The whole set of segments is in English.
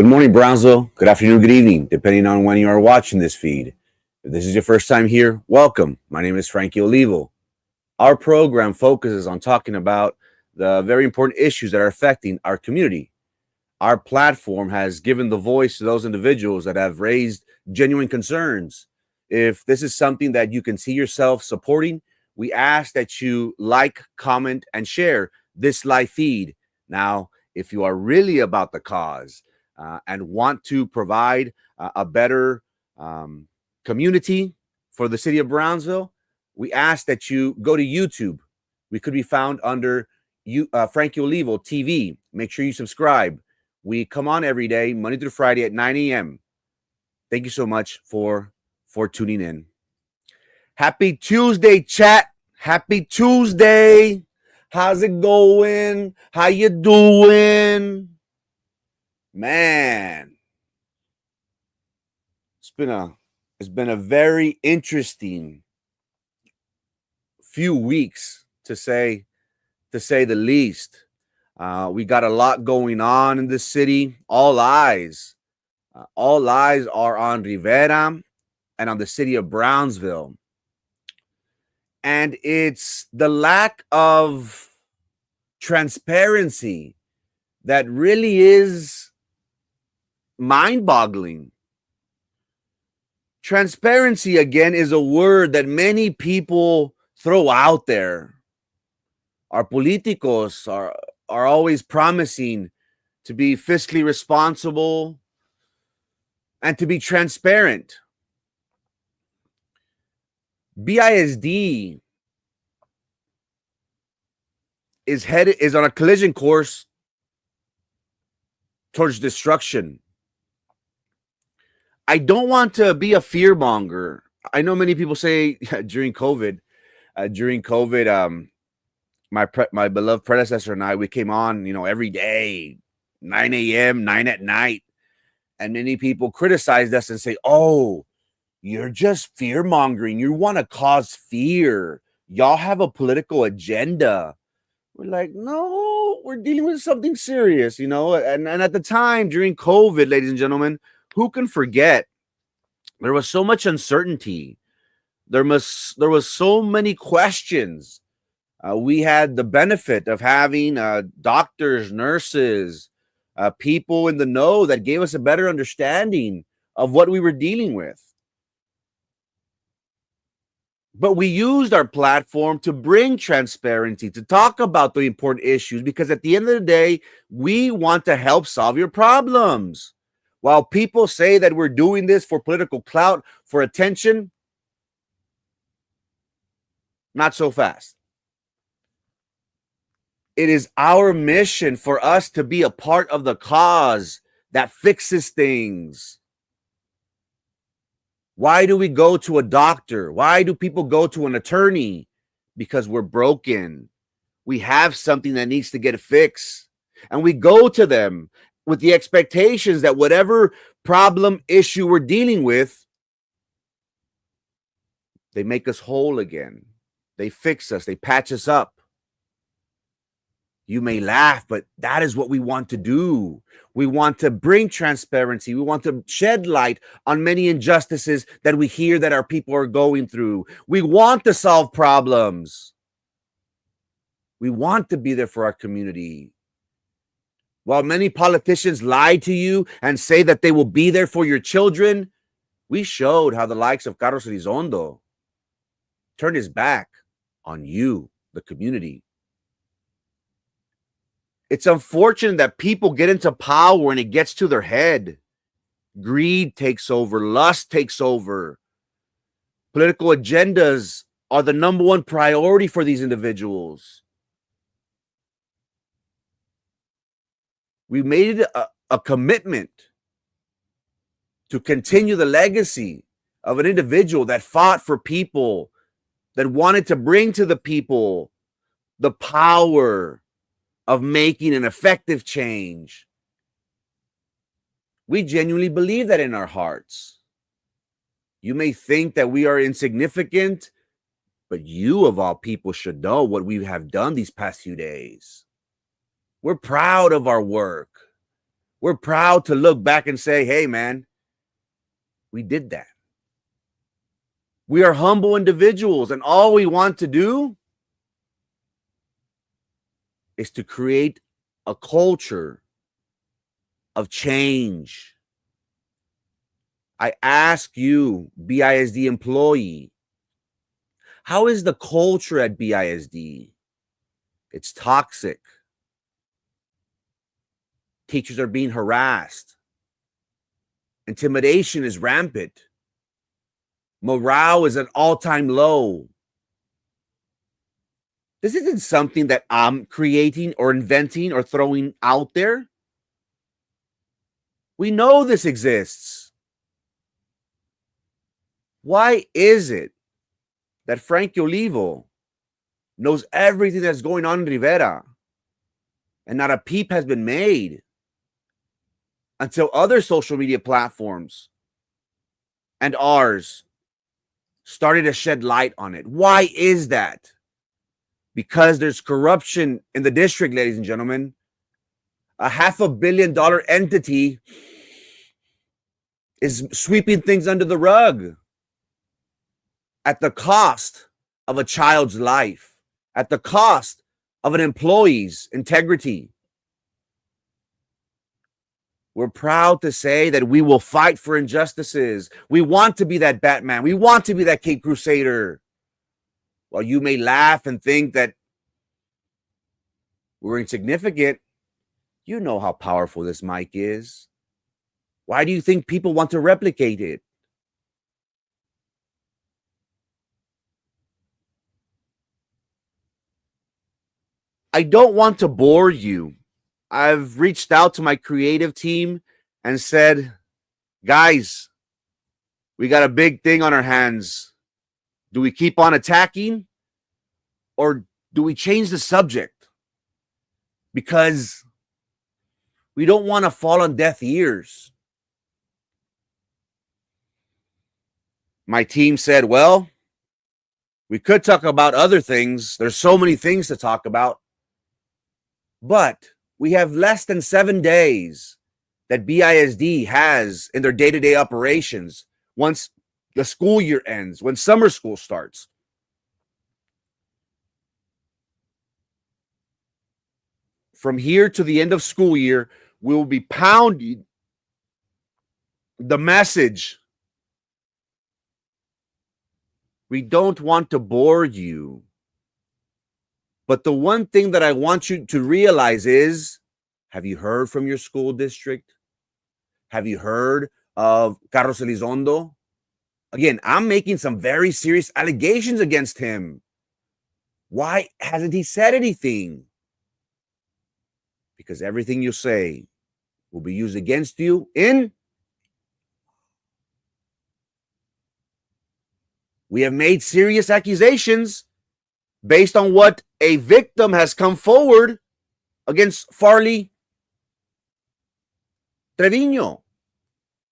Good morning, Brownsville. Good afternoon, good evening, depending on when you are watching this feed. If this is your first time here, welcome. My name is Frankie Olivo. Our program focuses on talking about the very important issues that are affecting our community. Our platform has given the voice to those individuals that have raised genuine concerns. If this is something that you can see yourself supporting, we ask that you like, comment, and share this live feed. Now, if you are really about the cause, and want to provide a better community for the city of Brownsville, we ask that you go to YouTube. We could be found under Frankie Olivo TV. Make sure you subscribe. We come on every day, Monday through Friday at 9 a.m. Thank you so much for tuning in. Happy Tuesday, chat. Happy Tuesday. How's it going? How you doing? Man, it's been a very interesting few weeks to say the least. We got a lot going on in the city. All eyes are on Rivera and on the city of Brownsville. And it's the lack of transparency that really is mind-boggling. Transparency, again, is a word that many people throw out there. Our politicos are always promising to be fiscally responsible and to be transparent. BISD is on a collision course towards destruction. I don't want to be a fearmonger. I know many people say during COVID, my beloved predecessor and I, we came on, every day, 9 a.m., 9 at night. And many people criticized us and say, oh, you're just fear mongering. You want to cause fear. Y'all have a political agenda. We're like, no, we're dealing with something serious, And at the time during COVID, ladies and gentlemen, who can forget? There was so much uncertainty. There was so many questions. We had the benefit of having doctors, nurses, people in the know that gave us a better understanding of what we were dealing with. But we used our platform to bring transparency, to talk about the important issues, because at the end of the day, we want to help solve your problems. While people say that we're doing this for political clout, for attention, not so fast. It is our mission for us to be a part of the cause that fixes things. Why do we go to a doctor? Why do people go to an attorney? Because we're broken. We have something that needs to get fixed. And we go to them with the expectations that whatever problem, issue we're dealing with, they make us whole again. They fix us. They patch us up. You may laugh, but that is what we want to do. We want to bring transparency. We want to shed light on many injustices that we hear that our people are going through. We want to solve problems. We want to be there for our community. While many politicians lie to you and say that they will be there for your children, we showed how the likes of Carlos Elizondo turned his back on you, the community. It's unfortunate that people get into power and it gets to their head. Greed takes over. Lust takes over. Political agendas are the number one priority for these individuals. We made it a commitment to continue the legacy of an individual that fought for people, that wanted to bring to the people the power of making an effective change. We genuinely believe that in our hearts. You may think that we are insignificant, but you of all people should know what we have done these past few days. We're proud of our work. We're proud to look back and say, hey, man, we did that. We are humble individuals, and all we want to do is to create a culture of change. I ask you, BISD employee, how is the culture at BISD? It's toxic. Teachers are being harassed. Intimidation is rampant. Morale is at all-time low. This isn't something that I'm creating or inventing or throwing out there. We know this exists. Why is it that Frankie Olivo knows everything that's going on in Rivera and not a peep has been made until other social media platforms and ours started to shed light on it? Why is that? Because there's corruption in the district, ladies and gentlemen. A $500 million entity is sweeping things under the rug at the cost of a child's life, at the cost of an employee's integrity. We're proud to say that we will fight for injustices. We want to be that Batman. We want to be that Cape Crusader. While you may laugh and think that we're insignificant, you know how powerful this mic is. Why do you think people want to replicate it? I don't want to bore you. I've reached out to my creative team and said, guys, we got a big thing on our hands. Do we keep on attacking or do we change the subject? Because we don't want to fall on deaf ears. My team said, well, we could talk about other things. There's so many things to talk about. But we have less than 7 days that BISD has in their day-to-day operations once the school year ends, when summer school starts. From here to the end of school year, we will be pounding the message. We don't want to bore you. But the one thing that I want you to realize is, have you heard from your school district? Have you heard of Carlos Elizondo? Again, I'm making some very serious allegations against him. Why hasn't he said anything? Because everything you say will be used against you in. We have made serious accusations based on what a victim has come forward against Farley Trevino.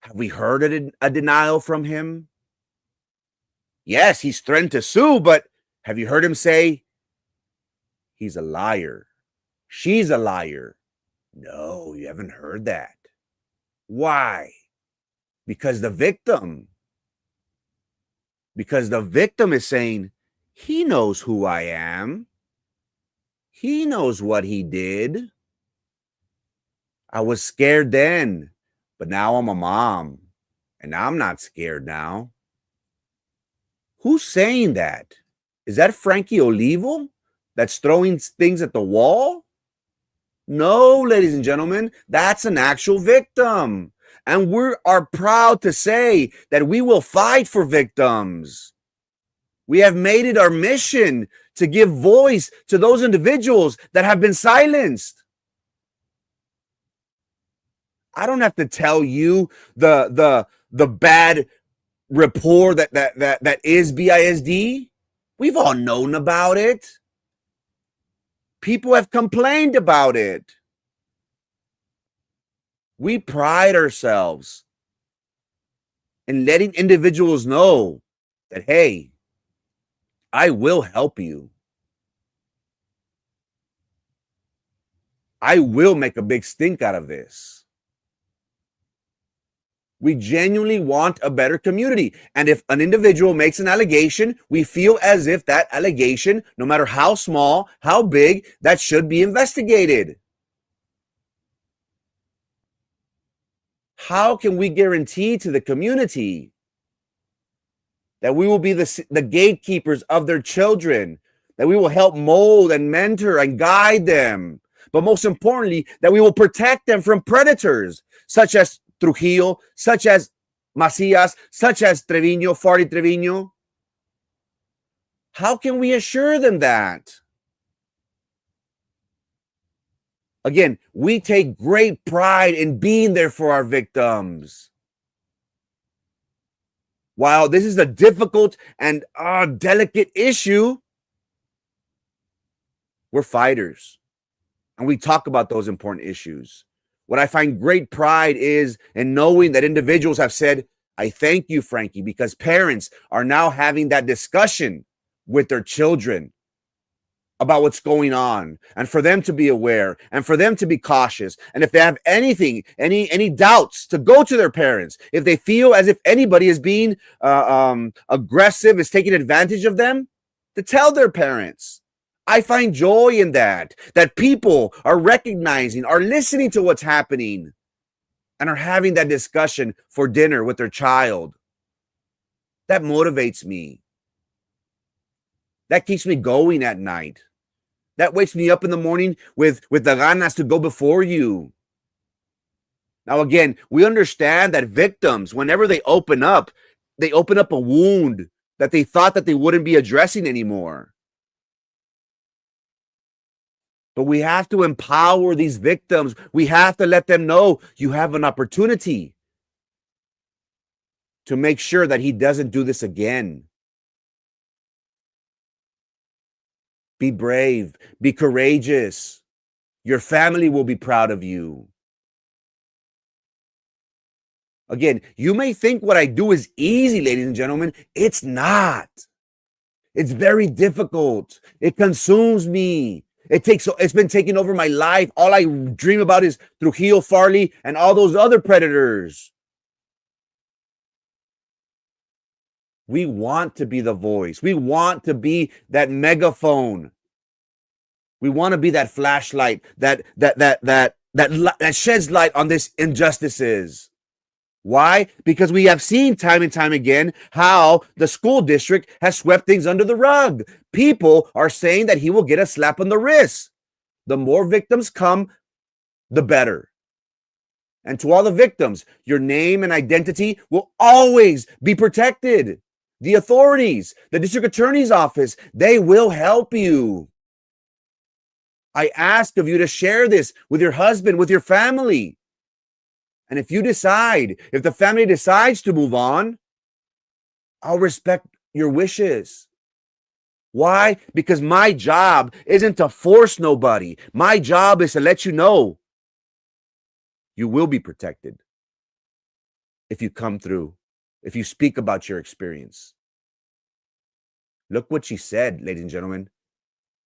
Have we heard a denial from him? Yes, he's threatened to sue, but have you heard him say he's a liar? She's a liar. No, you haven't heard that. Why? Because the victim is saying, he knows who I am. He knows what he did. I was scared then, but now I'm a mom, and I'm not scared now. Who's saying that? Is that Frankie Olivo that's throwing things at the wall? No, ladies and gentlemen, that's an actual victim. And we are proud to say that we will fight for victims. We have made it our mission to give voice to those individuals that have been silenced. I don't have to tell you the bad rapport that is BISD. We've all known about it. People have complained about it. We pride ourselves in letting individuals know that, hey, I will help you. I will make a big stink out of this. We genuinely want a better community. And if an individual makes an allegation, we feel as if that allegation, no matter how small, how big, that should be investigated. How can we guarantee to the community that we will be the gatekeepers of their children, that we will help mold and mentor and guide them, but most importantly, that we will protect them from predators such as Trujillo, such as Macias, such as Trevino, Farley Trevino? How can we assure them that? Again, we take great pride in being there for our victims. While this is a difficult and delicate issue, we're fighters and we talk about those important issues. What I find great pride is in knowing that individuals have said, I thank you, Frankie, because parents are now having that discussion with their children about what's going on, and for them to be aware and for them to be cautious. And if they have anything, any doubts, to go to their parents. If they feel as if anybody is being aggressive, is taking advantage of them, to tell their parents. I find joy in that people are recognizing, are listening to what's happening, and are having that discussion for dinner with their child. That motivates me. That keeps me going at night. That wakes me up in the morning with the ganas to go before you. Now, again, we understand that victims, whenever they open up a wound that they thought that they wouldn't be addressing anymore. But we have to empower these victims. We have to let them know you have an opportunity to make sure that he doesn't do this again. Be brave, be courageous. Your family will be proud of you. Again, you may think what I do is easy, ladies and gentlemen. It's not. It's very difficult. It consumes me. It's been taking over my life. All I dream about is Trujillo, Farley, and all those other predators. We want to be the voice. We want to be that megaphone. We want to be that flashlight that sheds light on these injustices. Why? Because we have seen time and time again how the school district has swept things under the rug. People are saying that he will get a slap on the wrist. The more victims come, the better. And to all the victims, your name and identity will always be protected. The authorities, the district attorney's office, they will help you. I ask of you to share this with your husband, with your family. And if the family decides to move on, I'll respect your wishes. Why? Because my job isn't to force nobody. My job is to let you know you will be protected if you come through, if you speak about your experience. Look what she said, ladies and gentlemen.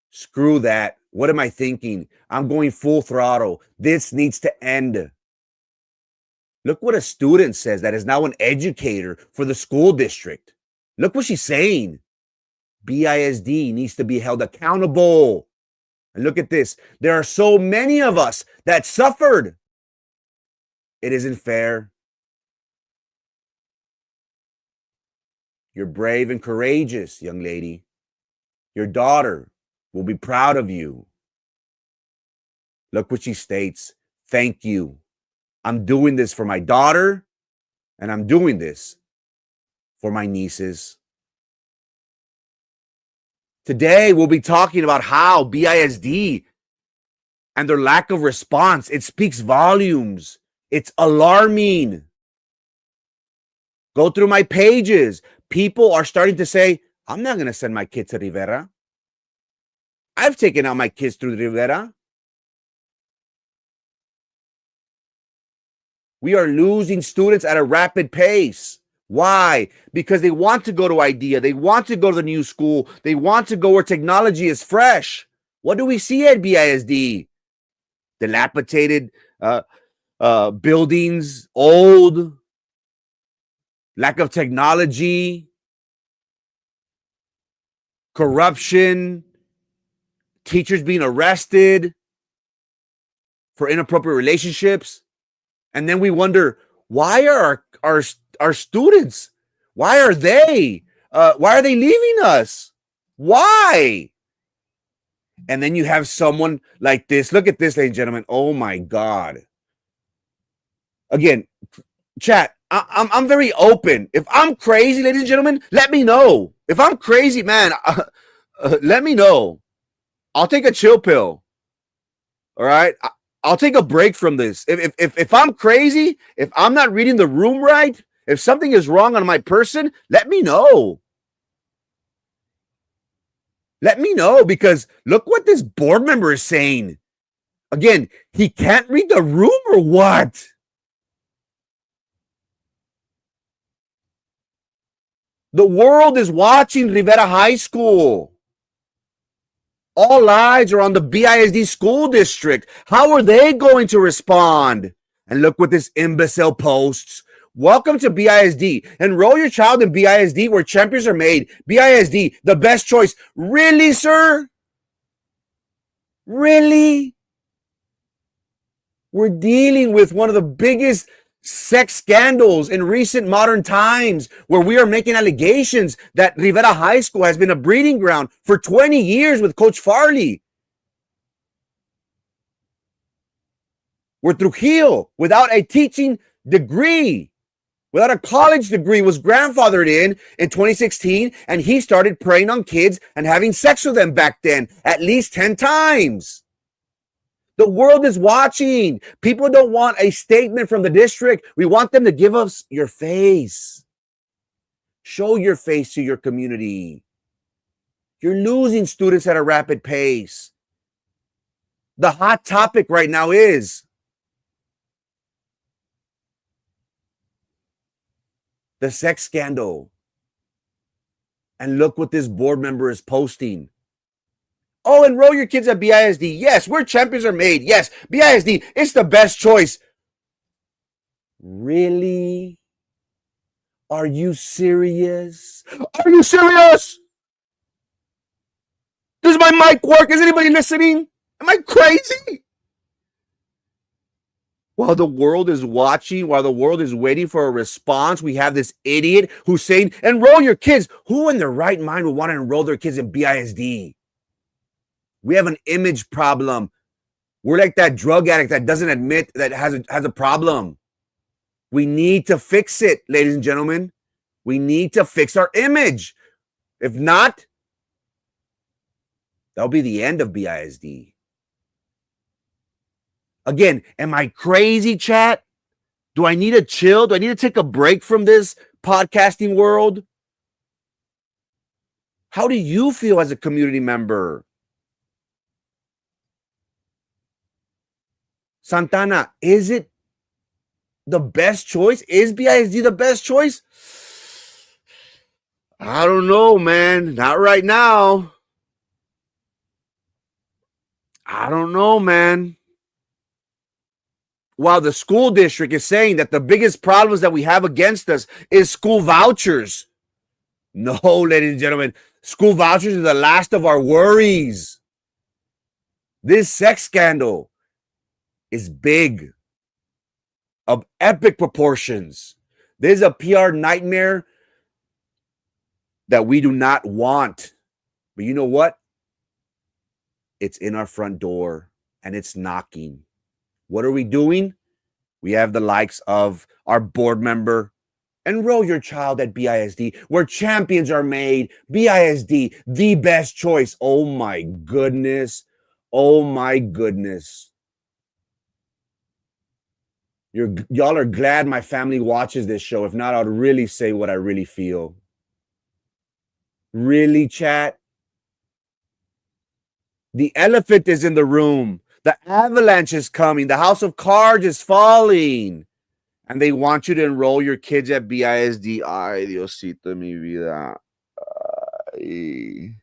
Screw that. What am I thinking? I'm going full throttle. This needs to end. Look what a student says that is now an educator for the school district. Look what she's saying. BISD needs to be held accountable. And look at this. There are so many of us that suffered. It isn't fair. You're brave and courageous, young lady. Your daughter will be proud of you. Look what she states. Thank you. I'm doing this for my daughter, and I'm doing this for my nieces. Today, we'll be talking about how BISD and their lack of response, it speaks volumes. It's alarming. Go through my pages. People are starting to say, I'm not going to send my kids to Rivera. I've taken out my kids through Rivera. We are losing students at a rapid pace. Why? Because they want to go to IDEA. They want to go to the new school. They want to go where technology is fresh. What do we see at BISD? Dilapidated buildings, old. lack of technology, corruption, teachers being arrested for inappropriate relationships. And then we wonder, why are our students, why are they leaving us? Why? And then you have someone like this. Look at this, ladies and gentlemen. Oh my God. Again, chat, I'm very open. If I'm crazy, ladies and gentlemen, let me know. If I'm crazy, man, let me know. I'll take a chill pill. All right? I'll take a break from this. If I'm crazy, if I'm not reading the room right, if something is wrong on my person, let me know. Let me know, because look what this board member is saying. Again, he can't read the room or what? The world is watching Rivera High School. All eyes are on the BISD school district. How are they going to respond? And look what this imbecile posts. Welcome to BISD. Enroll your child in BISD where champions are made. BISD, the best choice. Really, sir? Really? We're dealing with one of the biggest sex scandals in recent modern times, where we are making allegations that Rivera High School has been a breeding ground for 20 years with Coach Farley. Where Trujillo, without a teaching degree, without a college degree, was grandfathered in 2016, and he started preying on kids and having sex with them back then at least 10 times. The world is watching. People don't want a statement from the district. We want them to give us your face. Show your face to your community. You're losing students at a rapid pace. The hot topic right now is the sex scandal. And look what this board member is posting. Oh, enroll your kids at BISD. Yes, where champions are made. Yes, BISD, it's the best choice. Really? Are you serious? Are you serious? Does my mic work? Is anybody listening? Am I crazy? While the world is watching, while the world is waiting for a response, we have this idiot who's saying, enroll your kids. Who in their right mind would want to enroll their kids in BISD? We have an image problem. We're like that drug addict that doesn't admit that has a problem. We need to fix it, ladies and gentlemen. We need to fix our image. If not, that'll be the end of BISD. Again, am I crazy, chat? Do I need to chill? Do I need to take a break from this podcasting world? How do you feel as a community member? Santana, is it the best choice? Is BISD the best choice? I don't know, man. Not right now. I don't know, man. While the school district is saying that the biggest problems that we have against us is school vouchers. No, ladies and gentlemen, school vouchers are the last of our worries. This sex scandal is big, of epic proportions. This is a PR nightmare that we do not want. But you know what? It's in our front door and it's knocking. What are we doing? We have the likes of our board member. Enroll your child at BISD, where champions are made. BISD, the best choice. Oh my goodness. Oh my goodness. Y'all are glad my family watches this show. If not, I'd really say what I really feel. Really, chat? The elephant is in the room. The avalanche is coming. The house of cards is falling. And they want you to enroll your kids at BISD. Ay, Diosito mi vida. Ay.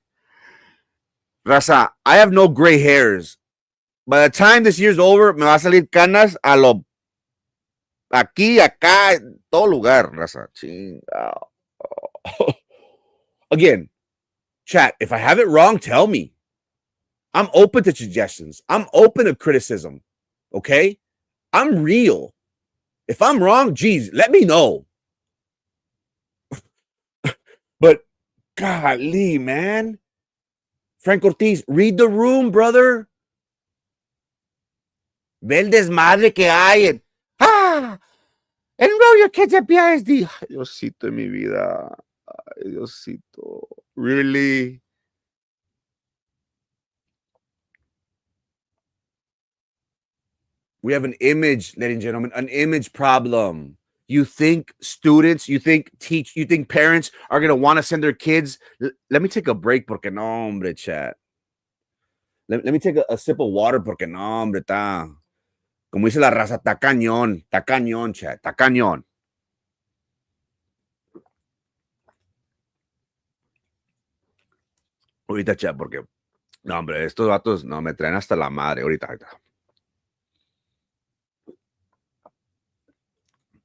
Raza, I have no gray hairs. By the time this year's over, me va a salir canas a lo Aquí, acá, en todo lugar, raza. Chingao. Again, chat, if I have it wrong, tell me. I'm open to suggestions. I'm open to criticism. Okay? I'm real. If I'm wrong, geez, let me know. But golly, man. Frank Ortiz, read the room, brother. Ve el desmadre que hay. Enroll your kids at BISD. Ay, Diosito en mi vida. Ay, Diosito. Really? We have an image, ladies and gentlemen, an image problem. You think students, you think parents are going to want to send their kids? Let me take a break porque no, hombre, chat. Let me take a sip of water porque no, hombre, está. Como dice la raza, está cañón, chat, está cañón. Ahorita, chat, porque, no, hombre, estos vatos, no, me traen hasta la madre, ahorita.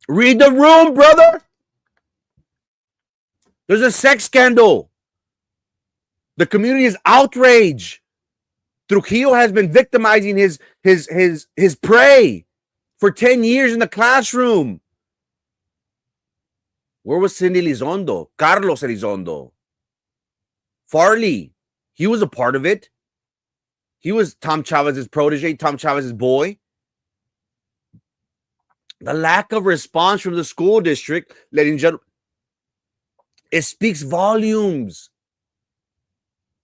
Read the room, brother. There's a sex scandal. The community is outraged. Trujillo has been victimizing his prey for 10 years in the classroom. Where was Cindy Elizondo? Carlos Elizondo? Farley. He was a part of it. He was Tom Chavez's protege, Tom Chavez's boy. The lack of response from the school district, ladies and gentlemen, it speaks volumes.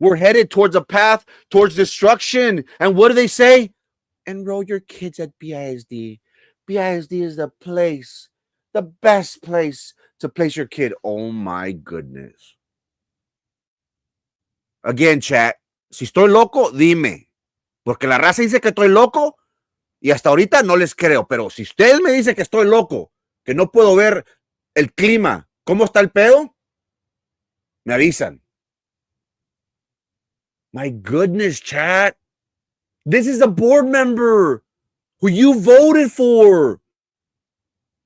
We're headed towards a path towards destruction. And what do they say? Enroll your kids at BISD. BISD is the place, the best place to place your kid. Oh my goodness. Again, chat, si estoy loco, dime. Porque la raza dice que estoy loco y hasta ahorita no les creo. Pero si usted me dice que estoy loco, que no puedo ver el clima, cómo está el pedo, me avisan. My goodness, chat. This is a board member who you voted for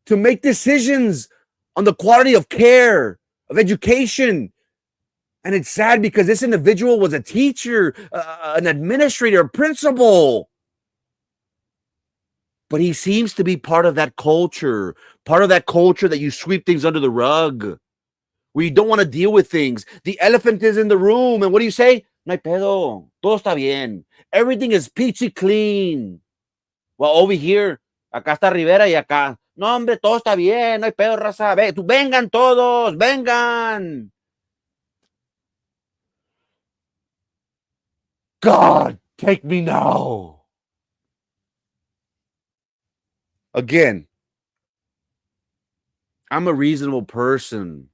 to make decisions on the quality of care, of education. And it's sad because this individual was a teacher, an administrator, a principal. But he seems to be part of that culture that you sweep things under the rug, where you don't want to deal with things. The elephant is in the room. And what do you say? No hay pedo. Todo está bien. Everything is peachy clean. Well, over here, acá está Rivera y acá. No, hombre, todo está bien. No hay pedo, raza. Vengan todos, vengan. God, take me now. Again, I'm a reasonable person.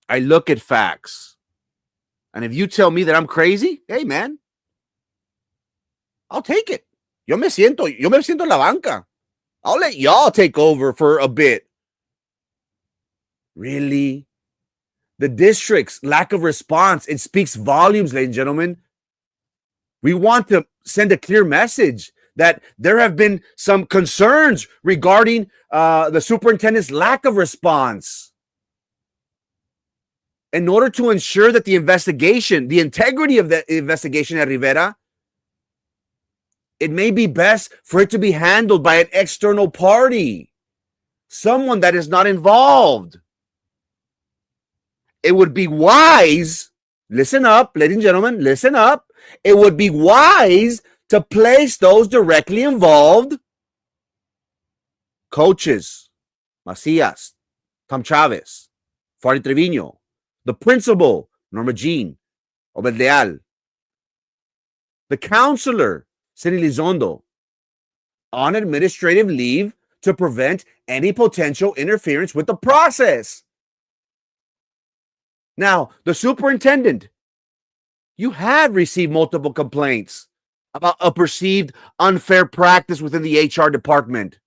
I look at facts. And if you tell me that I'm crazy, hey, man, I'll take it. Yo me siento en la banca. I'll let y'all take over for a bit. Really? The district's lack of response, it speaks volumes, ladies and gentlemen. We want to send a clear message that there have been some concerns regarding the superintendent's lack of response. In order to ensure that the investigation, the integrity of the investigation at Rivera, it may be best for it to be handled by an external party, someone that is not involved. It would be wise, listen up, ladies and gentlemen, listen up. It would be wise to place those directly involved, coaches, Macias, Tom Chavez, Farley Trevino, the principal, Norma Jean, Obed Leal, the counselor, Cindy Elizondo, on administrative leave to prevent any potential interference with the process. Now, the superintendent, you have received multiple complaints about a perceived unfair practice within the HR department.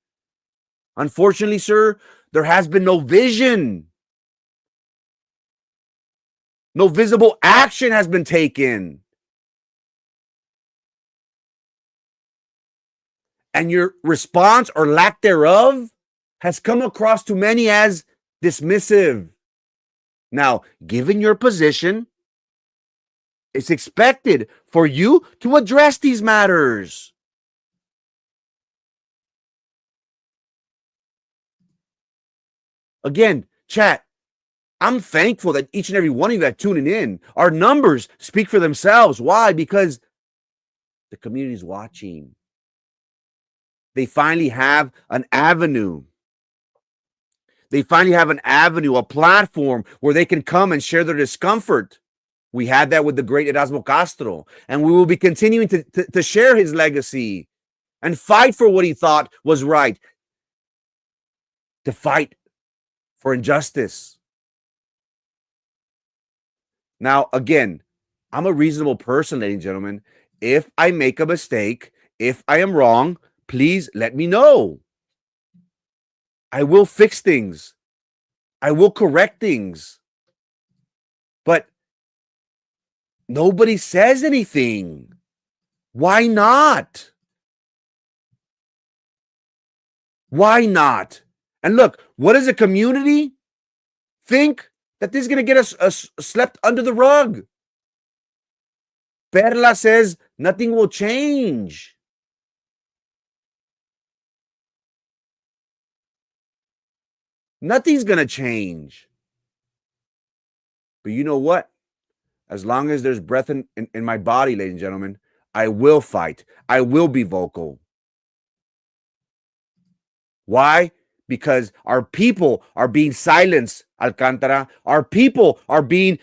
Unfortunately, sir, there has been no vision. No visible action has been taken. And your response or lack thereof has come across to many as dismissive. Now, given your position, it's expected for you to address these matters. Again, chat, I'm thankful that each and every one of you that tuning in, our numbers speak for themselves. Why? Because the community is watching. They finally have an avenue. They finally have an avenue, a platform where they can come and share their discomfort. We had that with the great Erasmo Castro, and we will be continuing to share his legacy and fight for what he thought was right, to fight for injustice. Now, again, I'm a reasonable person, ladies and gentlemen. If I make a mistake, if I am wrong, please let me know. I will fix things. I will correct things. But nobody says anything. Why not? Why not? And look, what does the community think? That this is going to get us swept under the rug. Perla says nothing will change. Nothing's going to change. But you know what? As long as there's breath in my body, ladies and gentlemen, I will fight. I will be vocal. Why? Because our people are being silenced, Alcantara. Our people are being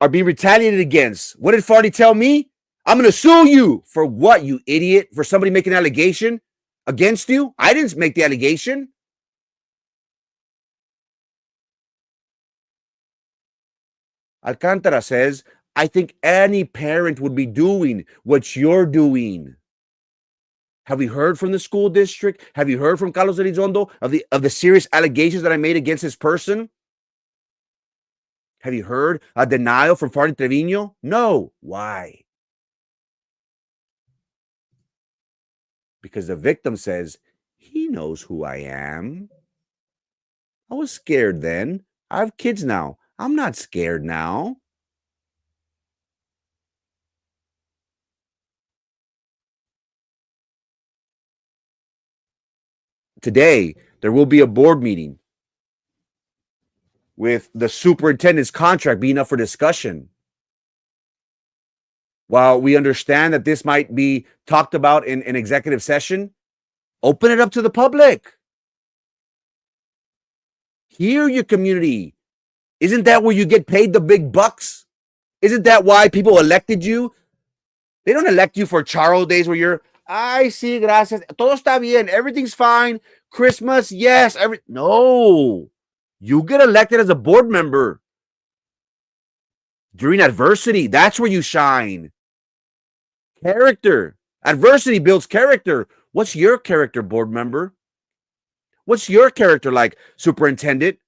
retaliated against. What did Farty tell me? I'm going to sue you. For what, you idiot? For somebody making an allegation against you? I didn't make the allegation. Alcantara says, I think any parent would be doing what you're doing. Have we heard from the school district? Have you heard from Carlos Elizondo of the serious allegations that I made against his person? Have you heard a denial from Farty Trevino? No. Why? Because the victim says, he knows who I am. I was scared then. I have kids now. I'm not scared now. Today, there will be a board meeting with the superintendent's contract being up for discussion. While we understand that this might be talked about in an executive session, open it up to the public. Hear your community. Isn't that where you get paid the big bucks? Isn't that why people elected you? They don't elect you for Charo days where you're, ay, sí, gracias. Todo está bien. Everything's fine. Christmas, yes. No. You get elected as a board member during adversity. That's where you shine. Character. Adversity builds character. What's your character, board member? What's your character like, superintendent?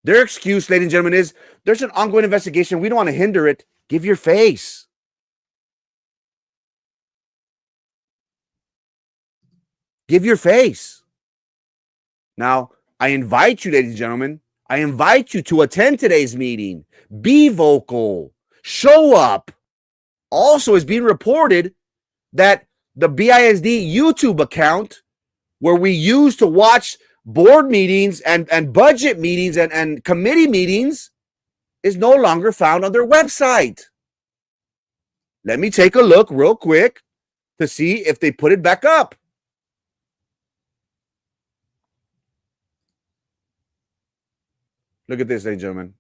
Their excuse, ladies and gentlemen, is there's an ongoing investigation. We don't want to hinder it. Give your face. Give your face. Now, I invite you, ladies and gentlemen, I invite you to attend today's meeting. Be vocal. Show up. Also, is being reported that the BISD YouTube account, where we use to watch board meetings and budget meetings and committee meetings, is no longer found on their website. Let me take a look real quick to see if they put it back up. Look at this, ladies and gentlemen.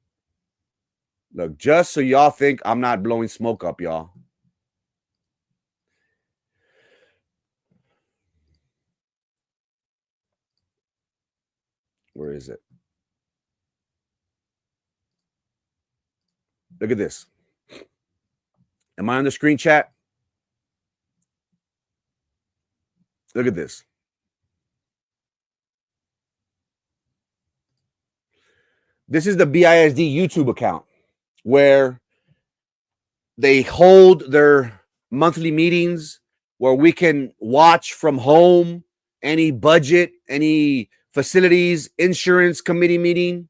Look, just so y'all think I'm not blowing smoke up, y'all. Where is it? Look at this. Am I on the screen, chat? Look at this. This is the BISD YouTube account where they hold their monthly meetings, where we can watch from home any budget, any facilities, insurance committee meeting.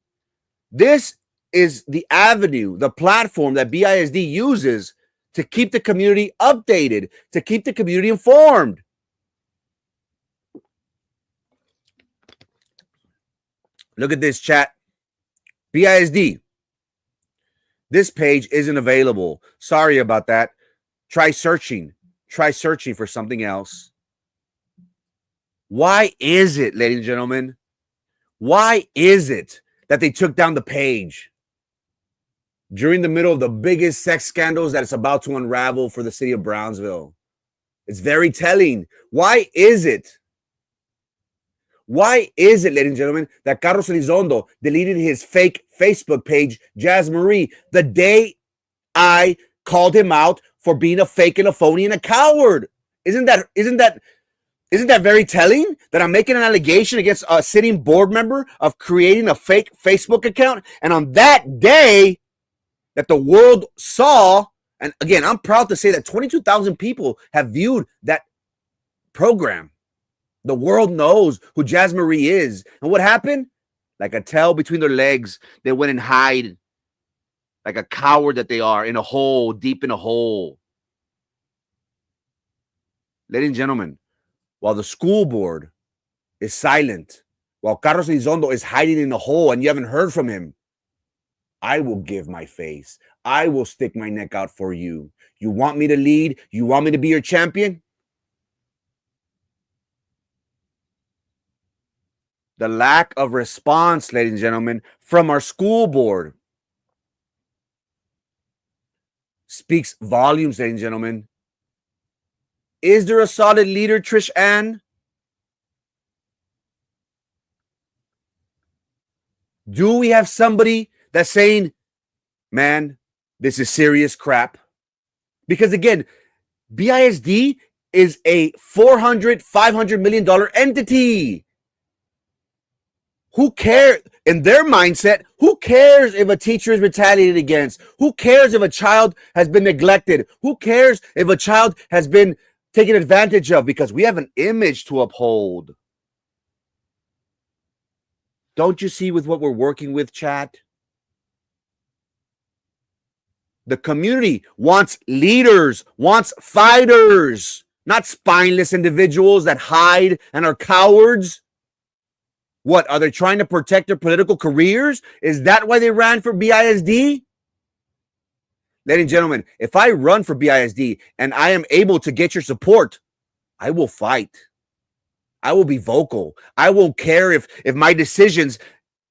This is the avenue, the platform that BISD uses to keep the community updated, to keep the community informed. Look at this, chat. BISD. This page isn't available. Sorry about that. Try searching. Try searching for something else. Why is it, ladies and gentlemen? Why is it that they took down the page during the middle of the biggest sex scandals that it's about to unravel for the city of Brownsville? It's very telling. Why is it? Why is it, ladies and gentlemen, that Carlos Elizondo deleted his fake Facebook page, Jazz Marie, the day I called him out for being a fake and a phony and a coward? Isn't that very telling that I'm making an allegation against a sitting board member of creating a fake Facebook account? And on that day that the world saw, and again, I'm proud to say that 22,000 people have viewed that program. The world knows who Jazz Marie is. And what happened? Like a tail between their legs, they went and hide like a coward that they are in a hole, deep in a hole. Ladies and gentlemen, while the school board is silent, while Carlos Elizondo is hiding in a hole and you haven't heard from him, I will give my face. I will stick my neck out for you. You want me to lead? You want me to be your champion? The lack of response, ladies and gentlemen, from our school board speaks volumes, ladies and gentlemen. Is there a solid leader, Trish Ann? Do we have somebody that's saying, man, this is serious crap? Because again, BISD is a $400-500 million entity. Who cares? In their mindset, who cares if a teacher is retaliated against? Who cares if a child has been neglected? Who cares if a child has been taken advantage of? Because we have an image to uphold. Don't you see with what we're working with, chat? The community wants leaders, wants fighters, not spineless individuals that hide and are cowards. What, are they trying to protect their political careers? Is that why they ran for BISD? Ladies and gentlemen, if I run for BISD and I am able to get your support, I will fight. I will be vocal. I won't care if my decisions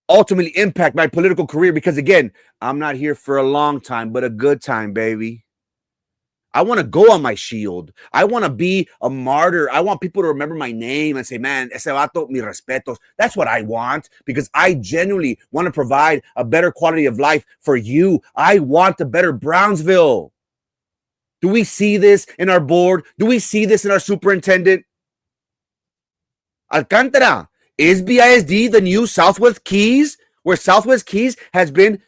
ultimately impact my political career, because again, I'm not here for a long time, but a good time, baby. I want to go on my shield. I want to be a martyr. I want people to remember my name and say, man, ese vato, mis respetos. That's what I want, because I genuinely want to provide a better quality of life for you. I want a better Brownsville. Do we see this in our board? Do we see this in our superintendent? Alcantara, is BISD the new Southwest Keys, where Southwest Keys has been,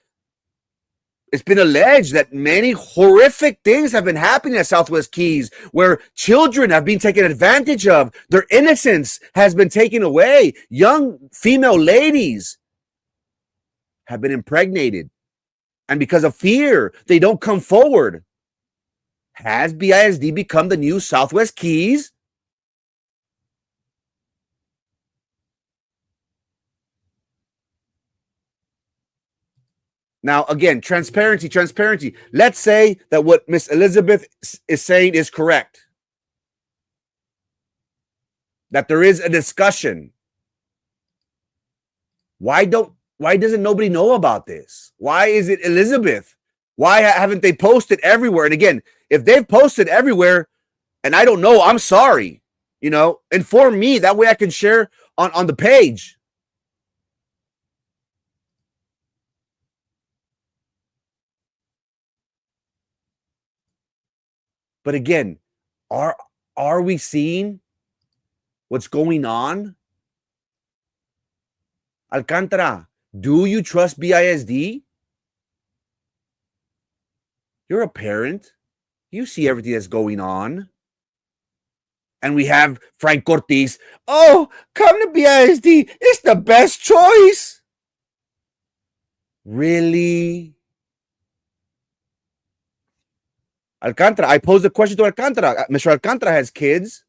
it's been alleged that many horrific things have been happening at Southwest Keys, where children have been taken advantage of. Their innocence has been taken away. Young female ladies have been impregnated. And because of fear, they don't come forward. Has BISD become the new Southwest Keys? Now, again, transparency. Let's say that what Miss Elizabeth is saying is correct. That there is a discussion. Why doesn't nobody know about this? Why is it Elizabeth? Why haven't they posted everywhere? And again, if they've posted everywhere and I don't know, I'm sorry. You know, inform me. That way I can share on the page. But again, are we seeing what's going on? Alcantara, do you trust BISD? You're a parent. You see everything that's going on. And we have Frank Ortiz. Oh, come to BISD. It's the best choice. Really? Alcantara, I posed a question to Alcantara. Mr. Alcantara has kids,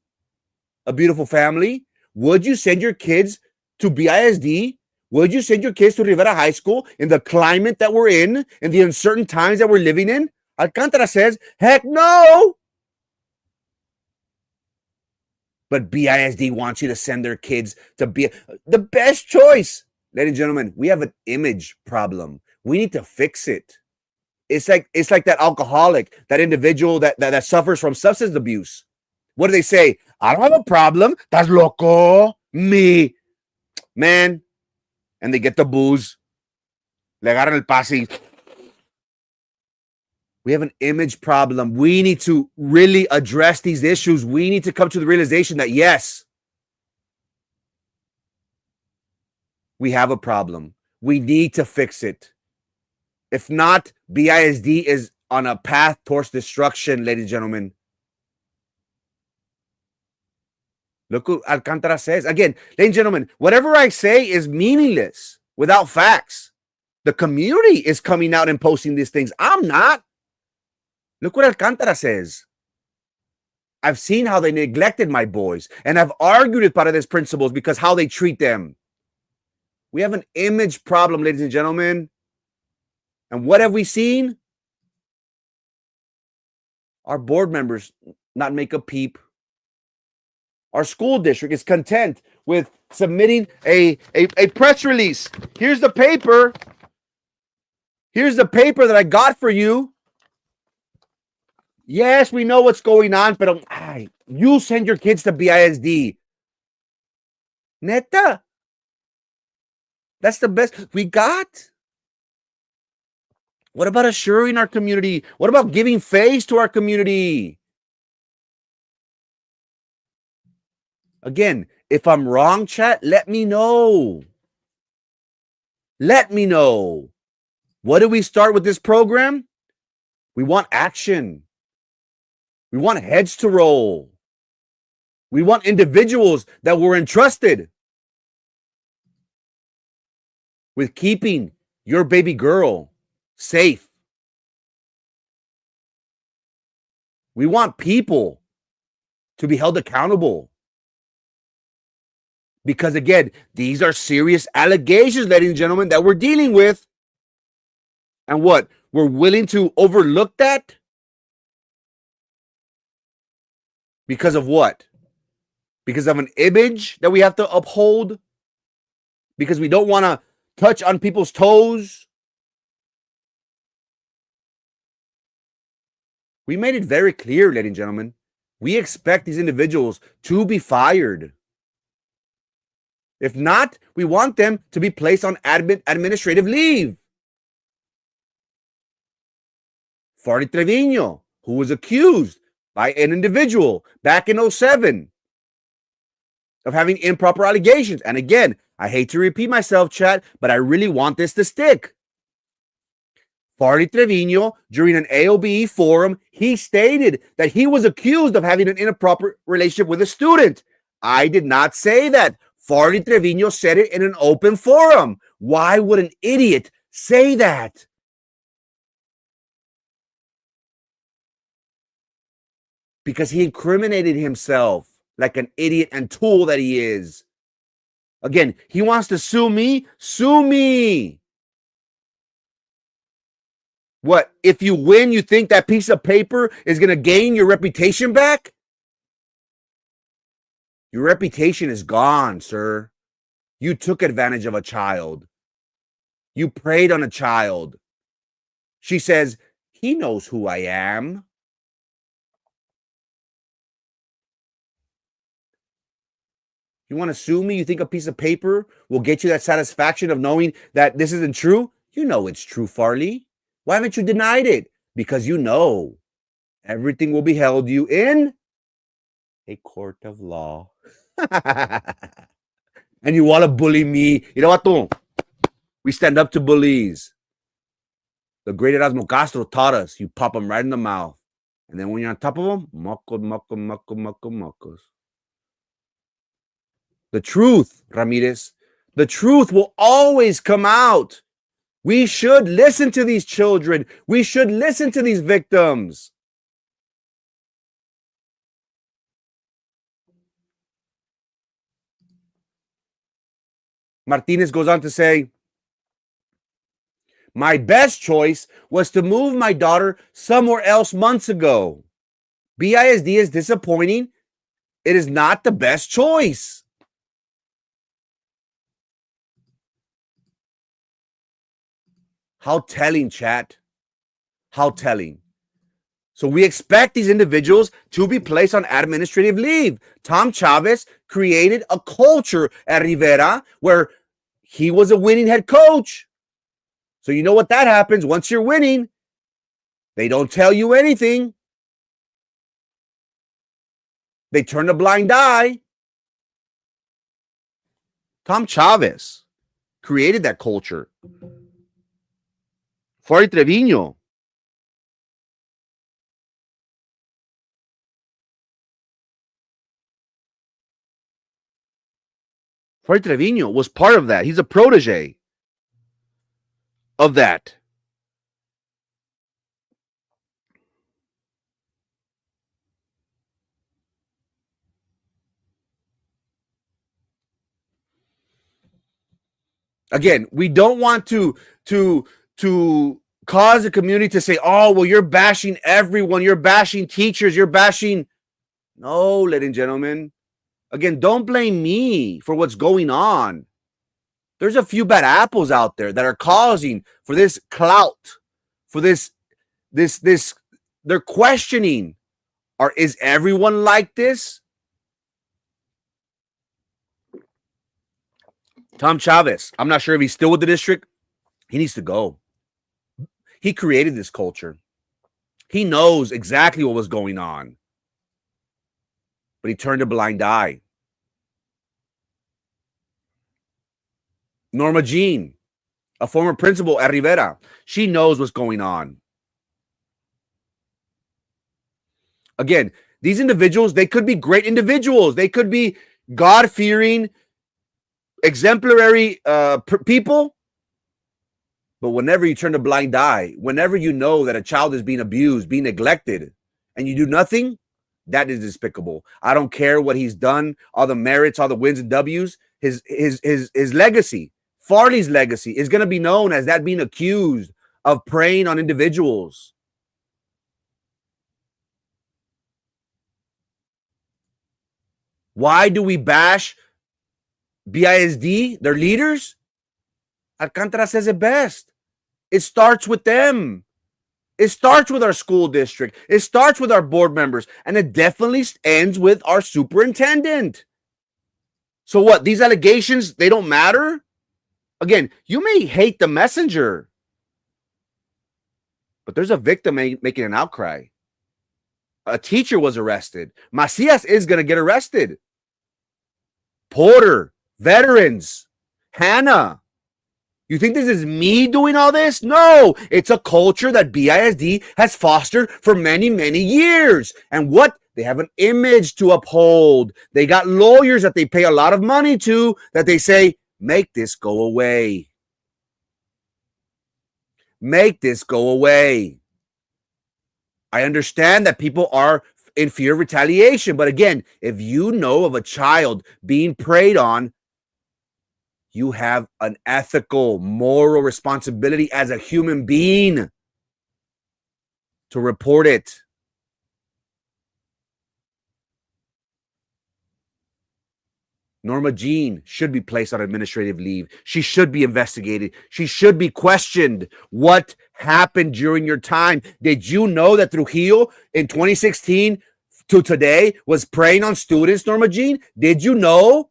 a beautiful family. Would you send your kids to BISD? Would you send your kids to Rivera High School in the climate that we're in the uncertain times that we're living in? Alcantara says, heck no. But BISD wants you to send their kids to be the best choice. Ladies and gentlemen, we have an image problem. We need to fix it. It's like that alcoholic, that individual that suffers from substance abuse. What do they say? I don't have a problem. Estás loco. Me. Man. And they get the booze. Le agarran el pase. We have an image problem. We need to really address these issues. We need to come to the realization that, yes, we have a problem. We need to fix it. If not, BISD is on a path towards destruction, ladies and gentlemen. Look what Alcantara says. Again, ladies and gentlemen, whatever I say is meaningless without facts. The community is coming out and posting these things. I'm not. Look what Alcantara says. I've seen how they neglected my boys, and I've argued with Paredes principals because how they treat them. We have an image problem, ladies and gentlemen. And what have we seen? Our board members not make a peep. Our school district is content with submitting a press release. Here's the paper. Here's the paper that I got for you. Yes, we know what's going on, but you send your kids to BISD. Neta. That's the best we got. What about assuring our community? What about giving face to our community? Again, if I'm wrong, chat, let me know. Let me know. What do we start with this program? We want action. We want heads to roll. We want individuals that were entrusted with keeping your baby girl safe. We want people to be held accountable. Because again, these are serious allegations, ladies and gentlemen, that we're dealing with. And what? We're willing to overlook that? Because of what? Because of an image that we have to uphold? Because we don't want to touch on people's toes? We made it very clear, ladies and gentlemen. We expect these individuals to be fired. If not, we want them to be placed on administrative leave. Farley Trevino, who was accused by an individual back in 2007 of having improper allegations. And again, I hate to repeat myself, chat, but I really want this to stick. Farley Trevino, during an AOBE forum, he stated that he was accused of having an inappropriate relationship with a student. I did not say that. Farley Trevino said it in an open forum. Why would an idiot say that? Because he incriminated himself like an idiot and tool that he is. Again, he wants to sue me? Sue me. What? If you win, you think that piece of paper is going to gain your reputation back? Your reputation is gone, sir. You took advantage of a child. You preyed on a child. She says, he knows who I am. You want to sue me? You think a piece of paper will get you that satisfaction of knowing that this isn't true? You know it's true, Farley. Why haven't you denied it? Because you know everything will be held you in a court of law. And you want to bully me? You know what? We stand up to bullies. The great Erasmo Castro taught us, you pop them right in the mouth. And then when you're on top of them, mocos. The truth, Ramirez, the truth will always come out. We should listen to these children. We should listen to these victims. Martinez goes on to say, my best choice was to move my daughter somewhere else months ago. BISD is disappointing. It is not the best choice. How telling, chat. How telling. So we expect these individuals to be placed on administrative leave. Tom Chavez created a culture at Rivera where he was a winning head coach. So you know what that happens once you're winning. They don't tell you anything. They turn a blind eye. Tom Chavez created that culture. Fori Trevino. Fori Trevino was part of that. He's a protege of that. Again, we don't want to cause the community to say, oh, well, you're bashing everyone. You're bashing teachers. You're bashing. No, ladies and gentlemen. Again, don't blame me for what's going on. There's a few bad apples out there that are causing for this clout, for this, they're questioning, is everyone like this? Tom Chavez, I'm not sure if he's still with the district. He needs to go. He created this culture. He knows exactly what was going on. But he turned a blind eye. Norma Jean, a former principal at Rivera, she knows what's going on. Again, these individuals, they could be great individuals. They could be God-fearing, exemplary people. But whenever you turn a blind eye, whenever you know that a child is being abused, being neglected, and you do nothing, that is despicable. I don't care what he's done, all the merits, all the wins and W's. His legacy, Farley's legacy, is going to be known as that being accused of preying on individuals. Why do we bash BISD, their leaders? Alcantara says it best. It starts with them. It starts with our school district. It starts with our board members. And it definitely ends with our superintendent. So what? These allegations, they don't matter? Again, you may hate the messenger, but there's a victim making an outcry. A teacher was arrested. Macias is going to get arrested. Porter, veterans, Hannah. You think this is me doing all this? No, it's a culture that BISD has fostered for many, many years. And what? They have an image to uphold. They got lawyers that they pay a lot of money to that they say, make this go away. Make this go away. I understand that people are in fear of retaliation. But again, if you know of a child being preyed on, you have an ethical, moral responsibility as a human being to report it. Norma Jean should be placed on administrative leave. She should be investigated. She should be questioned. What happened during your time? Did you know that Trujillo in 2016 to today was preying on students, Norma Jean? Did you know?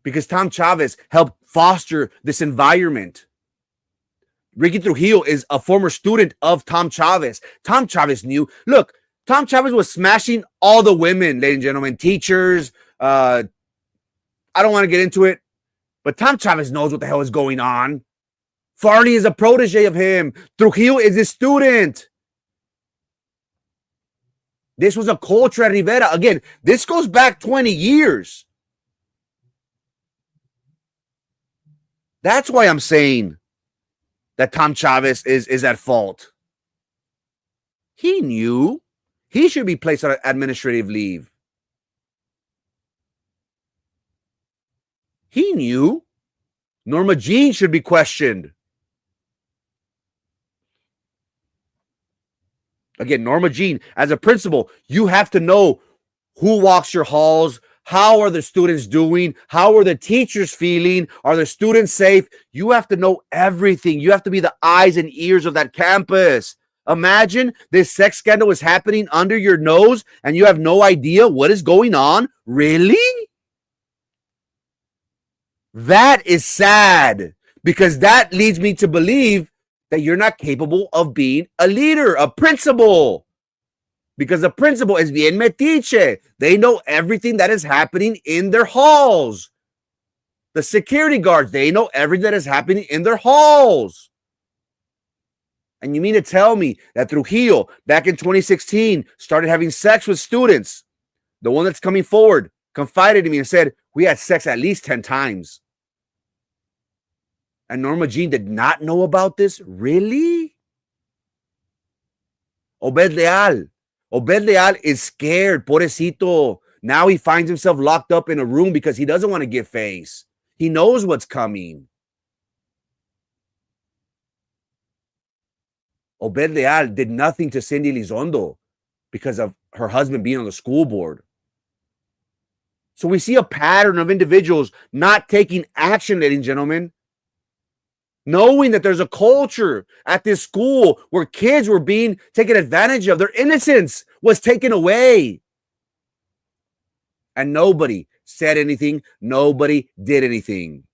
Because Tom Chavez helped foster this environment. Ricky Trujillo is a former student of Tom Chavez. Tom Chavez knew. Look, Tom Chavez was smashing all the women, ladies and gentlemen, teachers. I don't want to get into it, but Tom Chavez knows what the hell is going on. Farley is a protege of him. Trujillo is his student. This was a culture at Rivera. Again, this goes back 20 years. That's why I'm saying that Tom Chavez is at fault. He knew he should be placed on administrative leave. He knew Norma Jean should be questioned. Again, Norma Jean, as a principal, you have to know who walks your halls. How are the students doing? How are the teachers feeling? Are the students safe? You have to know everything. You have to be the eyes and ears of that campus. Imagine this sex scandal is happening under your nose and you have no idea what is going on. Really? That is sad, because that leads me to believe that you're not capable of being a leader, a principal. Because the principal is bien metiche. They know everything that is happening in their halls. The security guards, they know everything that is happening in their halls. And you mean to tell me that Trujillo, back in 2016, started having sex with students? The one that's coming forward confided to me and said, we had sex at least 10 times. And Norma Jean did not know about this? Really? Obed Leal. Obed Leal is scared, pobrecito. Now he finds himself locked up in a room because he doesn't want to give face. He knows what's coming. Obed Leal did nothing to Cindy Elizondo because of her husband being on the school board. So we see a pattern of individuals not taking action, ladies and gentlemen, knowing that there's a culture at this school where kids were being taken advantage of. Their innocence was taken away. And nobody said anything. Nobody did anything.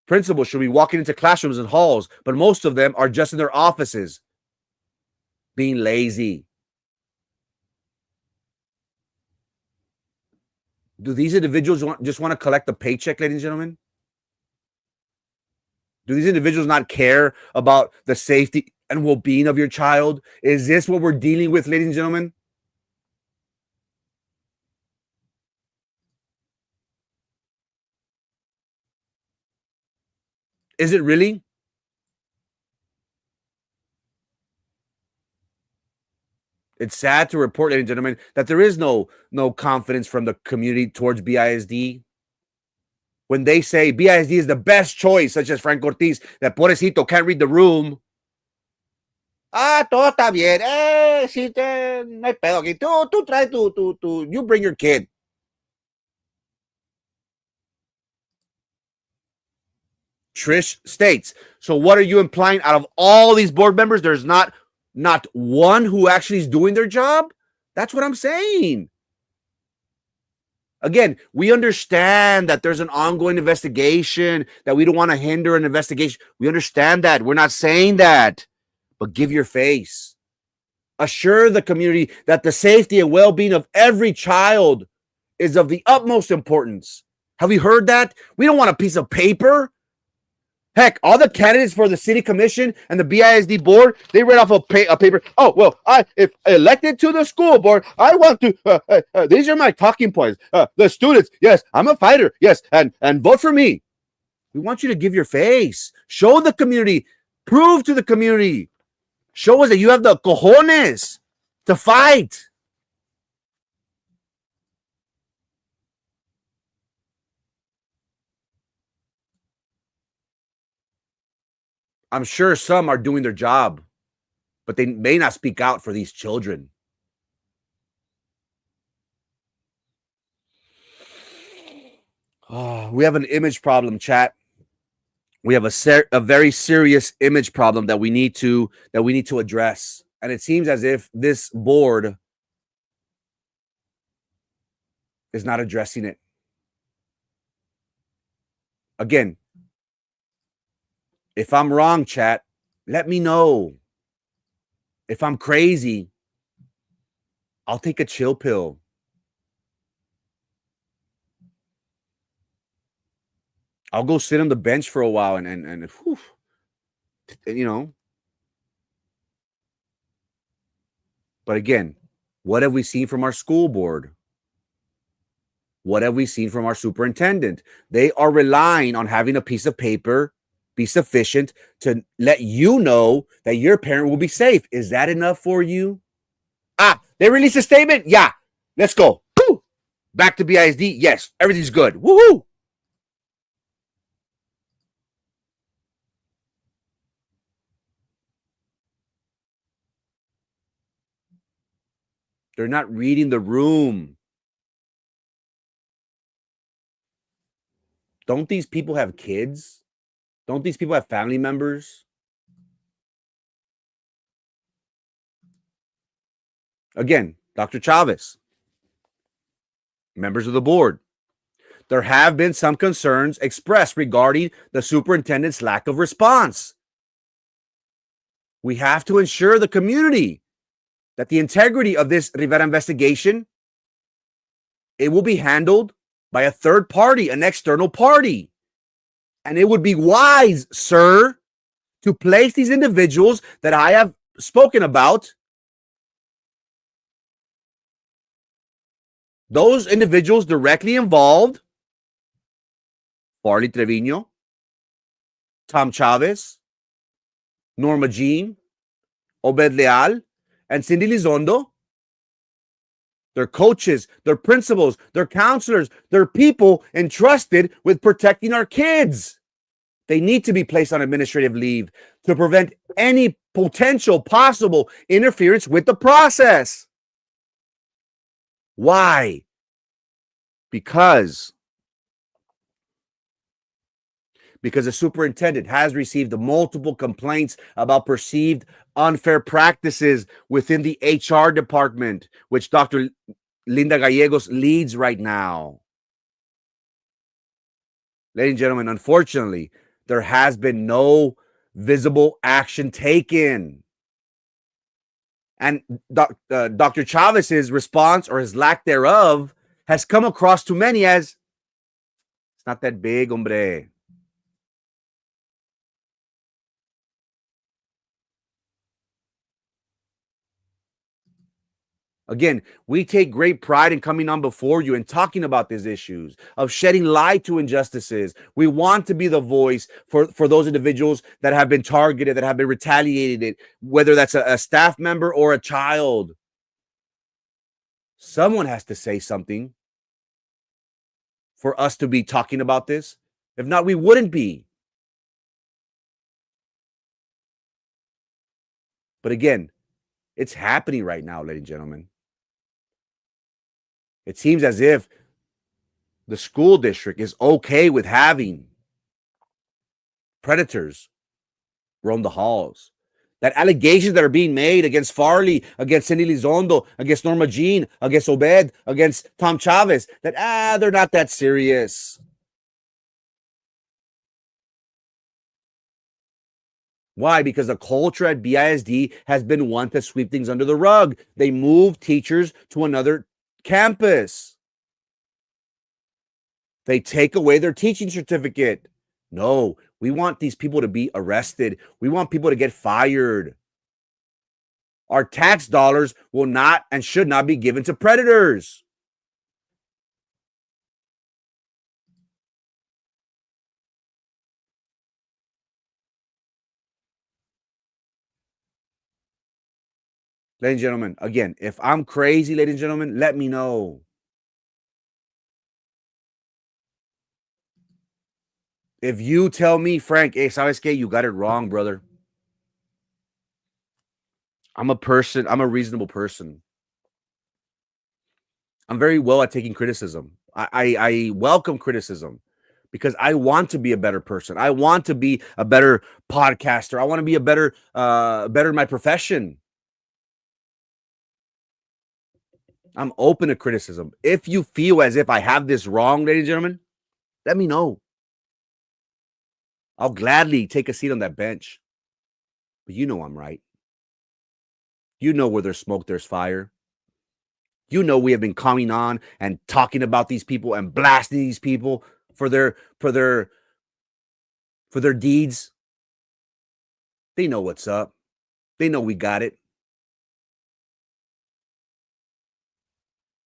Principals should be walking into classrooms and halls, but most of them are just in their offices, being lazy. Do these individuals just want to collect a paycheck, ladies and gentlemen? Do these individuals not care about the safety and well-being of your child? Is this what we're dealing with, ladies and gentlemen? Is it really? It's sad to report, ladies and gentlemen, that there is no confidence from the community towards BISD. When they say BISD is the best choice, such as Frank Ortiz, that pobrecito can't read the room. Todo está bien. Sí, no hay pedo aquí. Tú trae you bring your kid. Trish states, so what are you implying? Out of all these board members, there's not one who actually is doing their job? That's what I'm saying. Again, we understand that there's an ongoing investigation, that we don't want to hinder an investigation. We understand that. We're not saying that. But give your face. Assure the community that the safety and well-being of every child is of the utmost importance. Have you heard that? We don't want a piece of paper. Heck, all the candidates for the city commission and the BISD board, they read off a paper. Oh, well, if elected to the school board, I want to, these are my talking points. The students, yes, I'm a fighter, yes, and vote for me. We want you to give your face. Show the community. Prove to the community. Show us that you have the cojones to fight. I'm sure some are doing their job, but they may not speak out for these children. Oh, we have an image problem, chat. We have a very serious image problem that we need to address. And it seems as if this board is not addressing it. Again, if I'm wrong, chat, let me know. If I'm crazy, I'll take a chill pill. I'll go sit on the bench for a while and you know. But again, what have we seen from our school board? What have we seen from our superintendent? They are relying on having a piece of paper be sufficient to let you know that your parent will be safe. Is that enough for you? They released a statement? Yeah. Let's go. Woo! Back to BISD? Yes. Everything's good. Woohoo! They're not reading the room. Don't these people have kids? Don't these people have family members? Again, Dr. Chavez, members of the board, there have been some concerns expressed regarding the superintendent's lack of response. We have to ensure the community that the integrity of this Rivera investigation, it will be handled by a third party, an external party. And it would be wise, sir, to place these individuals that I have spoken about, those individuals directly involved, Farley Trevino, Tom Chavez, Norma Jean, Obed Leal, and Cindy Lizondo, their coaches, their principals, their counselors, their people entrusted with protecting our kids. They need to be placed on administrative leave to prevent any potential possible interference with the process. Why? Because the superintendent has received multiple complaints about perceived unfair practices within the HR department, which Dr. Linda Gallegos leads right now. Ladies and gentlemen, unfortunately, there has been no visible action taken. And Dr. Chavez's response, or his lack thereof, has come across to many as, it's not that big, hombre. Again, we take great pride in coming on before you and talking about these issues, of shedding light to injustices. We want to be the voice for those individuals that have been targeted, that have been retaliated, whether that's a staff member or a child. Someone has to say something for us to be talking about this. If not, we wouldn't be. But again, it's happening right now, ladies and gentlemen. It seems as if the school district is okay with having predators roam the halls. That allegations that are being made against Farley, against Cindy Lizondo, against Norma Jean, against Obed, against Tom Chavez, that they're not that serious. Why? Because the culture at BISD has been one to sweep things under the rug. They move teachers to another campus. They take away their teaching certificate. No, we want these people to be arrested. We want people to get fired. Our tax dollars will not and should not be given to predators. Ladies and gentlemen, again, if I'm crazy, ladies and gentlemen, let me know. If you tell me, Frank, hey, sabes que, you got it wrong, brother. I'm a reasonable person. I'm very well at taking criticism. I welcome criticism because I want to be a better person. I want to be a better podcaster. I want to be a better in my profession. I'm open to criticism. If you feel as if I have this wrong, ladies and gentlemen, let me know. I'll gladly take a seat on that bench. But you know I'm right. You know where there's smoke, there's fire. You know we have been coming on and talking about these people and blasting these people for their deeds. They know what's up. They know we got it.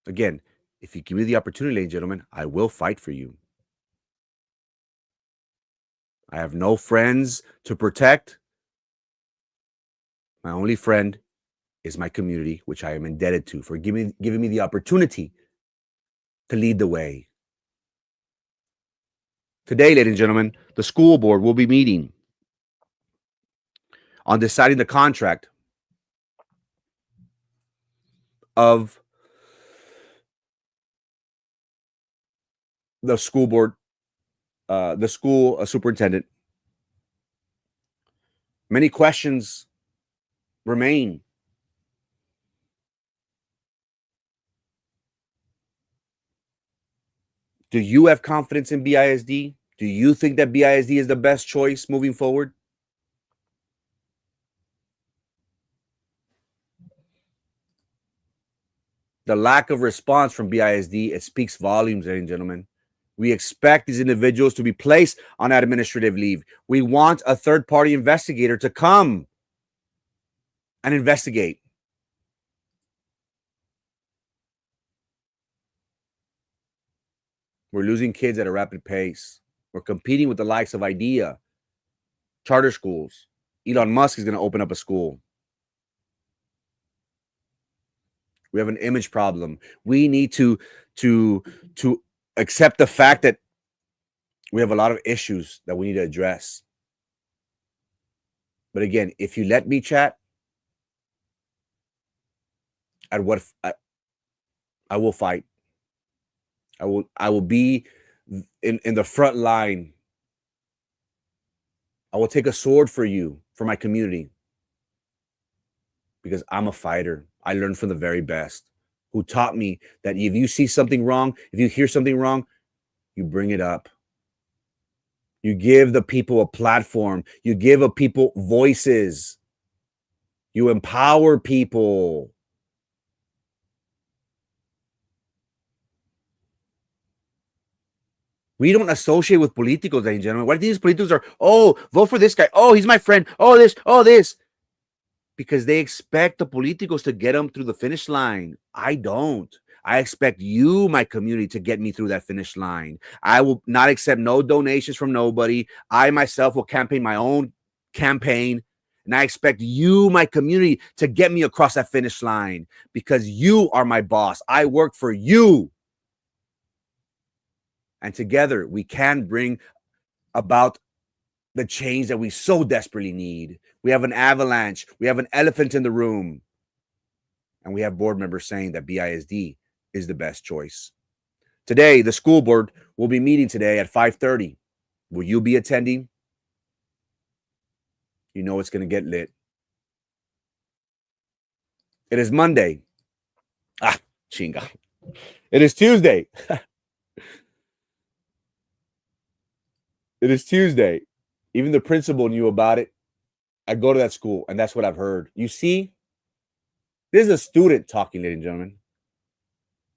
Again, if you give me the opportunity, ladies and gentlemen, I will fight for you. I have no friends to protect. My only friend is my community, which I am indebted to for giving me the opportunity to lead the way. Today, ladies and gentlemen, the school board will be meeting on deciding the contract of the school board, the school superintendent. Many questions remain. Do you have confidence in BISD? Do you think that BISD is the best choice moving forward? The lack of response from BISD, it speaks volumes, ladies and gentlemen. We expect these individuals to be placed on administrative leave. We want a third-party investigator to come and investigate. We're losing kids at a rapid pace. We're competing with the likes of IDEA, charter schools. Elon Musk is going to open up a school. We have an image problem. We need to accept the fact that we have a lot of issues that we need to address. But again, if you let me chat, I will fight. I will be in the front line. I will take a sword for you, for my community, because I'm a fighter. I learned from the very best, who taught me that if you see something wrong, if you hear something wrong, you bring it up. You give the people a platform. You give a people voices. You empower people. We don't associate with politicos, ladies and gentlemen. What these politicos are, oh, vote for this guy. Oh, he's my friend. Oh, this, oh, this. Because they expect the politicos to get them through the finish line. I don't. I expect you, my community, to get me through that finish line. I will not accept no donations from nobody. I myself will campaign my own campaign. And I expect you, my community, to get me across that finish line because you are my boss. I work for you. And together we can bring about the change that we so desperately need. We have an avalanche. We have an elephant in the room. And we have board members saying that BISD is the best choice. Today, the school board will be meeting today at 5:30. Will you be attending? You know it's going to get lit. It is Monday. Chinga. It is Tuesday. It is Tuesday. Even the principal knew about it. I go to that school, and that's what I've heard. You see, this is a student talking, ladies and gentlemen.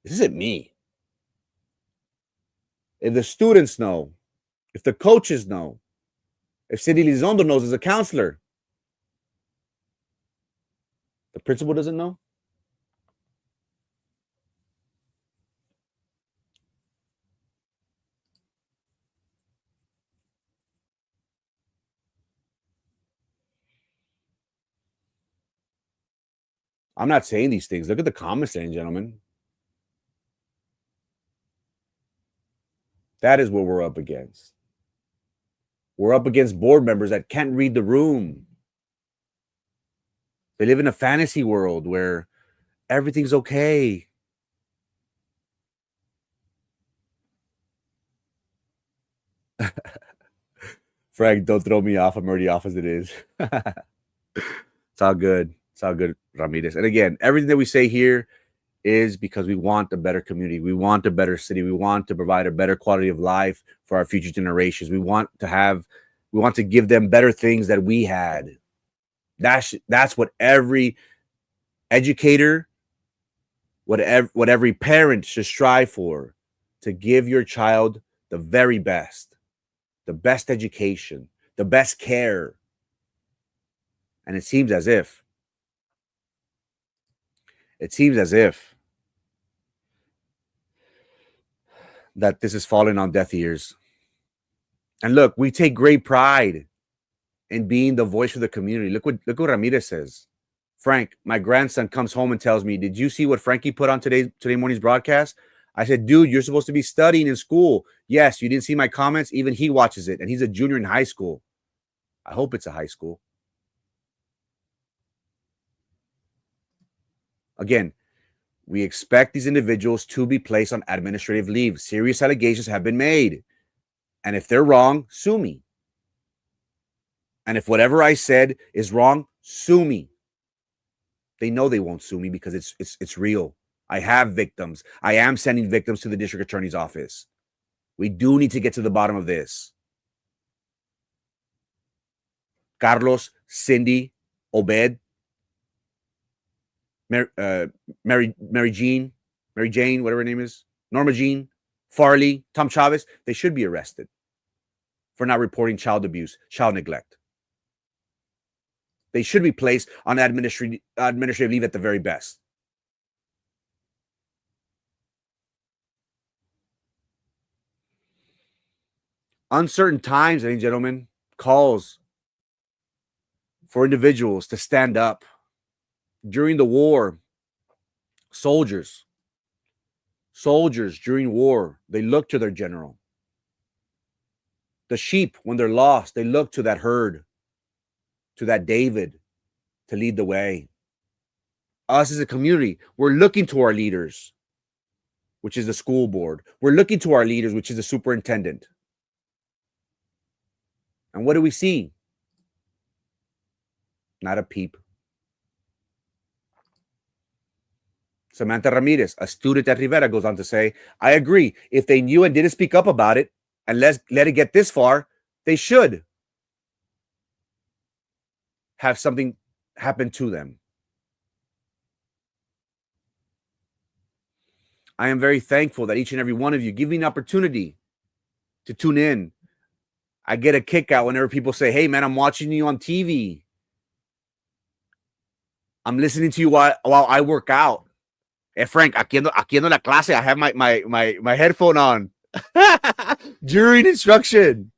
This isn't me. If the students know, if the coaches know, if Cindy Lizondo knows as a counselor, the principal doesn't know. I'm not saying these things. Look at the comments, ladies and gentlemen. That is what we're up against. We're up against board members that can't read the room. They live in a fantasy world where everything's okay. Frank, don't throw me off. I'm already off as it is. It's all good. It's all good, Ramirez. And again, everything that we say here is because we want a better community. We want a better city. We want to provide a better quality of life for our future generations. We want to give them better things that we had. That's what every educator, what every parent should strive for, to give your child the very best, the best education, the best care. And it seems as if that this is falling on deaf ears. And look, we take great pride in being the voice of the community. Look what Ramirez says. Frank, my grandson comes home and tells me, "Did you see what Frankie put on today morning's broadcast?" I said, "Dude, you're supposed to be studying in school." "Yes, you didn't see my comments." Even he watches it, and he's a junior in high school. I hope it's a high school. Again, we expect these individuals to be placed on administrative leave. Serious allegations have been made. And if they're wrong, sue me. And if whatever I said is wrong, sue me. They know they won't sue me because it's real. I have victims. I am sending victims to the district attorney's office. We do need to get to the bottom of this. Carlos, Cindy, Obed, Mary Jane, whatever her name is, Norma Jean, Farley, Tom Chavez, they should be arrested for not reporting child abuse, child neglect. They should be placed on administrative leave at the very best. Uncertain times, ladies and gentlemen, calls for individuals to stand up. During the war, soldiers during war, they look to their general. The sheep, when they're lost, they look to that herd, to that David, to lead the way. Us as a community, we're looking to our leaders, which is the school board. We're looking to our leaders, which is the superintendent. And what do we see? Not a peep. Samantha Ramirez, a student at Rivera, goes on to say, "I agree. If they knew and didn't speak up about it and let it get this far, they should have something happen to them." I am very thankful that each and every one of you give me an opportunity to tune in. I get a kick out whenever people say, "Hey, man, I'm watching you on TV. I'm listening to you while I work out. Hey, Frank, aquí ando la clase. I have my headphone on during instruction."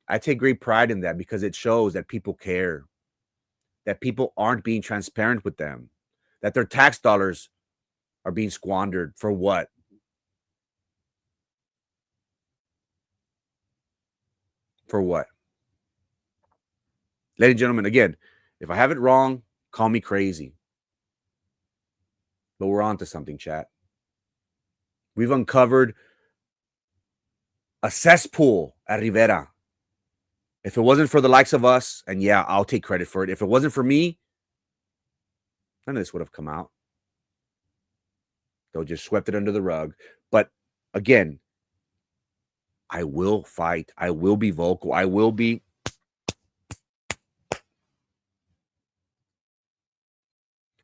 I take great pride in that because it shows that people care, that people aren't being transparent with them, that their tax dollars are being squandered for what? For what? Ladies and gentlemen, again, if I have it wrong, call me crazy. But we're on to something, chat. We've uncovered a cesspool at Rivera. If it wasn't for the likes of us, and yeah, I'll take credit for it. If it wasn't for me, none of this would have come out. They'll just swept it under the rug. But again, I will fight. I will be vocal. I will be.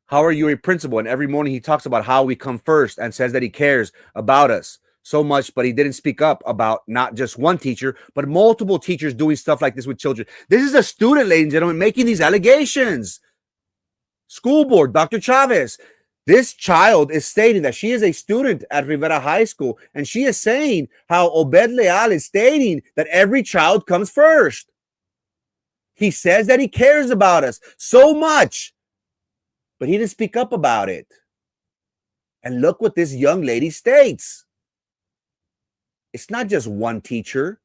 How are you a principal? And every morning he talks about how we come first and says that he cares about us so much, but he didn't speak up about not just one teacher, but multiple teachers doing stuff like this with children. This is a student, ladies and gentlemen, making these allegations. School board, Dr. Chavez. This child is stating that she is a student at Rivera High School, and she is saying how Obed Leal is stating that every child comes first. He says that he cares about us so much, but he didn't speak up about it. And look what this young lady states. It's not just one teacher,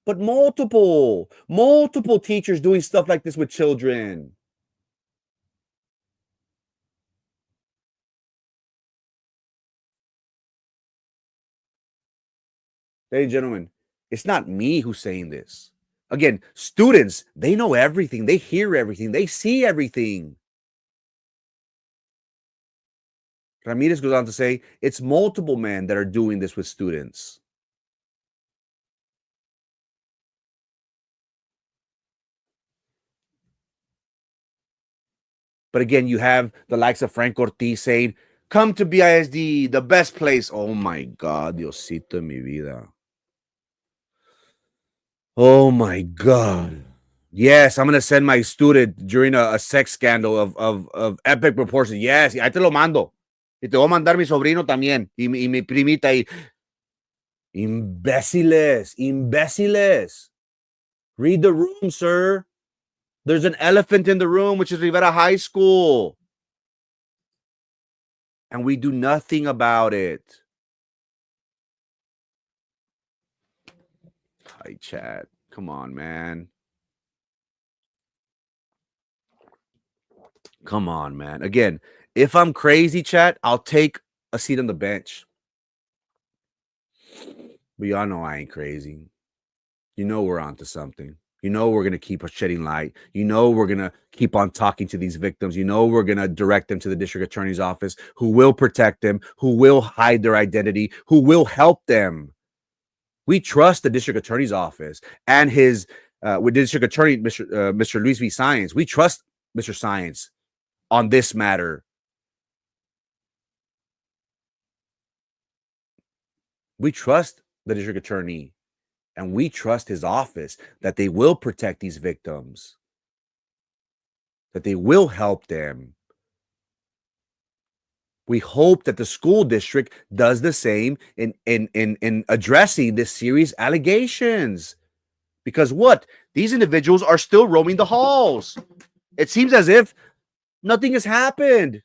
but multiple teachers doing stuff like this with children. Ladies and gentlemen, it's not me who's saying this. Again, students, they know everything. They hear everything. They see everything. Ramirez goes on to say, it's multiple men that are doing this with students. But again, you have the likes of Frank Ortiz saying, come to BISD, the best place. Oh my God, Diosito de mi vida. Oh my God. Yes, I'm gonna send my student during a sex scandal of epic proportions. Yes, ahí te lo mando. Y te voy a mandar mi sobrino también. Y mi primita. Y imbéciles, imbéciles. Read the room, sir. There's an elephant in the room, which is Rivera High School. And we do nothing about it. Hi, chat. Come on, man. Come on, man. Again, if I'm crazy, chat, I'll take a seat on the bench. But y'all know I ain't crazy. You know we're onto something. You know we're going to keep shedding light. You know we're going to keep on talking to these victims. You know we're going to direct them to the district attorney's office, who will protect them, who will hide their identity, who will help them. We trust the district attorney's office and his with district attorney, Mr. Luis V. Science. We trust Mr. Science on this matter. We trust the district attorney and we trust his office that they will protect these victims, that they will help them. We hope that the school district does the same in addressing this serious allegations. Because what? These individuals are still roaming the halls. It seems as if nothing has happened.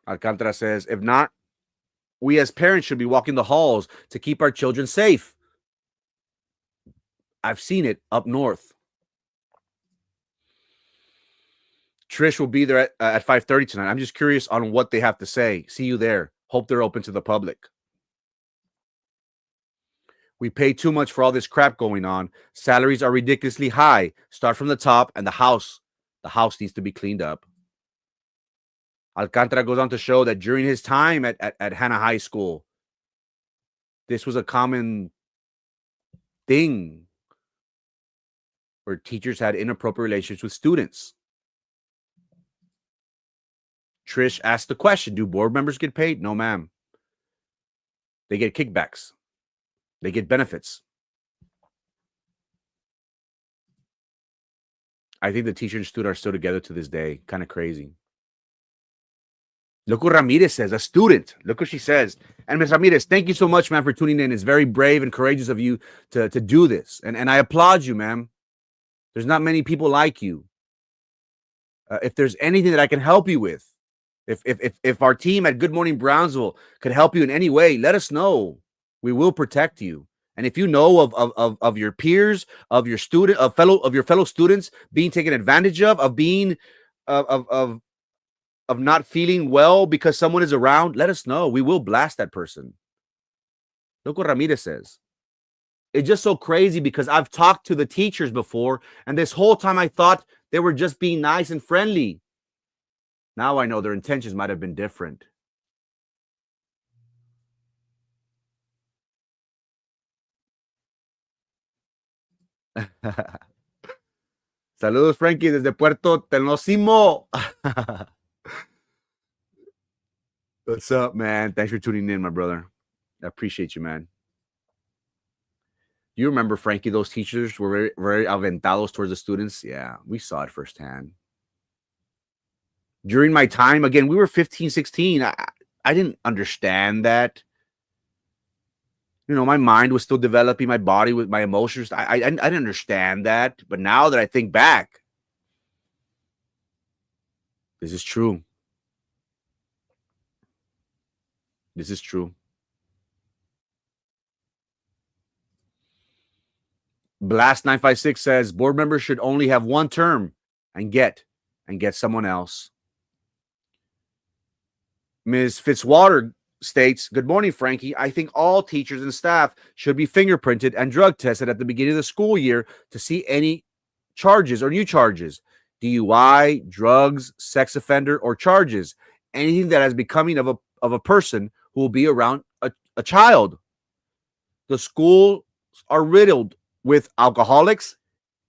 Alcantara says, if not, we as parents should be walking the halls to keep our children safe. I've seen it up north. Trish will be there at 5:30 tonight. I'm just curious on what they have to say. See you there. Hope they're open to the public. We pay too much for all this crap going on. Salaries are ridiculously high. Start from the top, and the house needs to be cleaned up. Alcantara goes on to show that during his time at Hannah High School, this was a common thing where teachers had inappropriate relationships with students. Trish asked the question, do board members get paid? No, ma'am. They get kickbacks. They get benefits. I think the teacher and student are still together to this day. Kind of crazy. Look what Ramirez says, a student. Look what she says. And Ms. Ramirez, thank you so much, man, for tuning in. It's very brave and courageous of you to do this. And I applaud you, ma'am. There's not many people like you. If there's anything that I can help you with, if our team at Good Morning Brownsville could help you in any way, let us know. We will protect you. And if you know of your peers, of your student, of your fellow students being taken advantage of being of not feeling well because someone is around, let us know. We will blast that person. Look what Ramirez says. It's just so crazy because I've talked to the teachers before, and this whole time I thought they were just being nice and friendly. Now I know their intentions might have been different. Saludos, Frankie, desde Puerto Tecnosimo. What's up, man? Thanks for tuning in, my brother. I appreciate you, man. You remember, Frankie, those teachers were very, very aventados towards the students? Yeah, we saw it firsthand. During my time, again, we were 15, 16. I didn't understand that. You know, my mind was still developing, my body with my emotions. I didn't understand that. But now that I think back, this is true. This is true. Blast 956 says board members should only have one term and get someone else. Ms. Fitzwater states, good morning, Frankie. I think all teachers and staff should be fingerprinted and drug tested at the beginning of the school year to see any charges or new charges, DUI, drugs, sex offender, or charges, anything that is becoming of a person who will be around a child. The schools are riddled with alcoholics,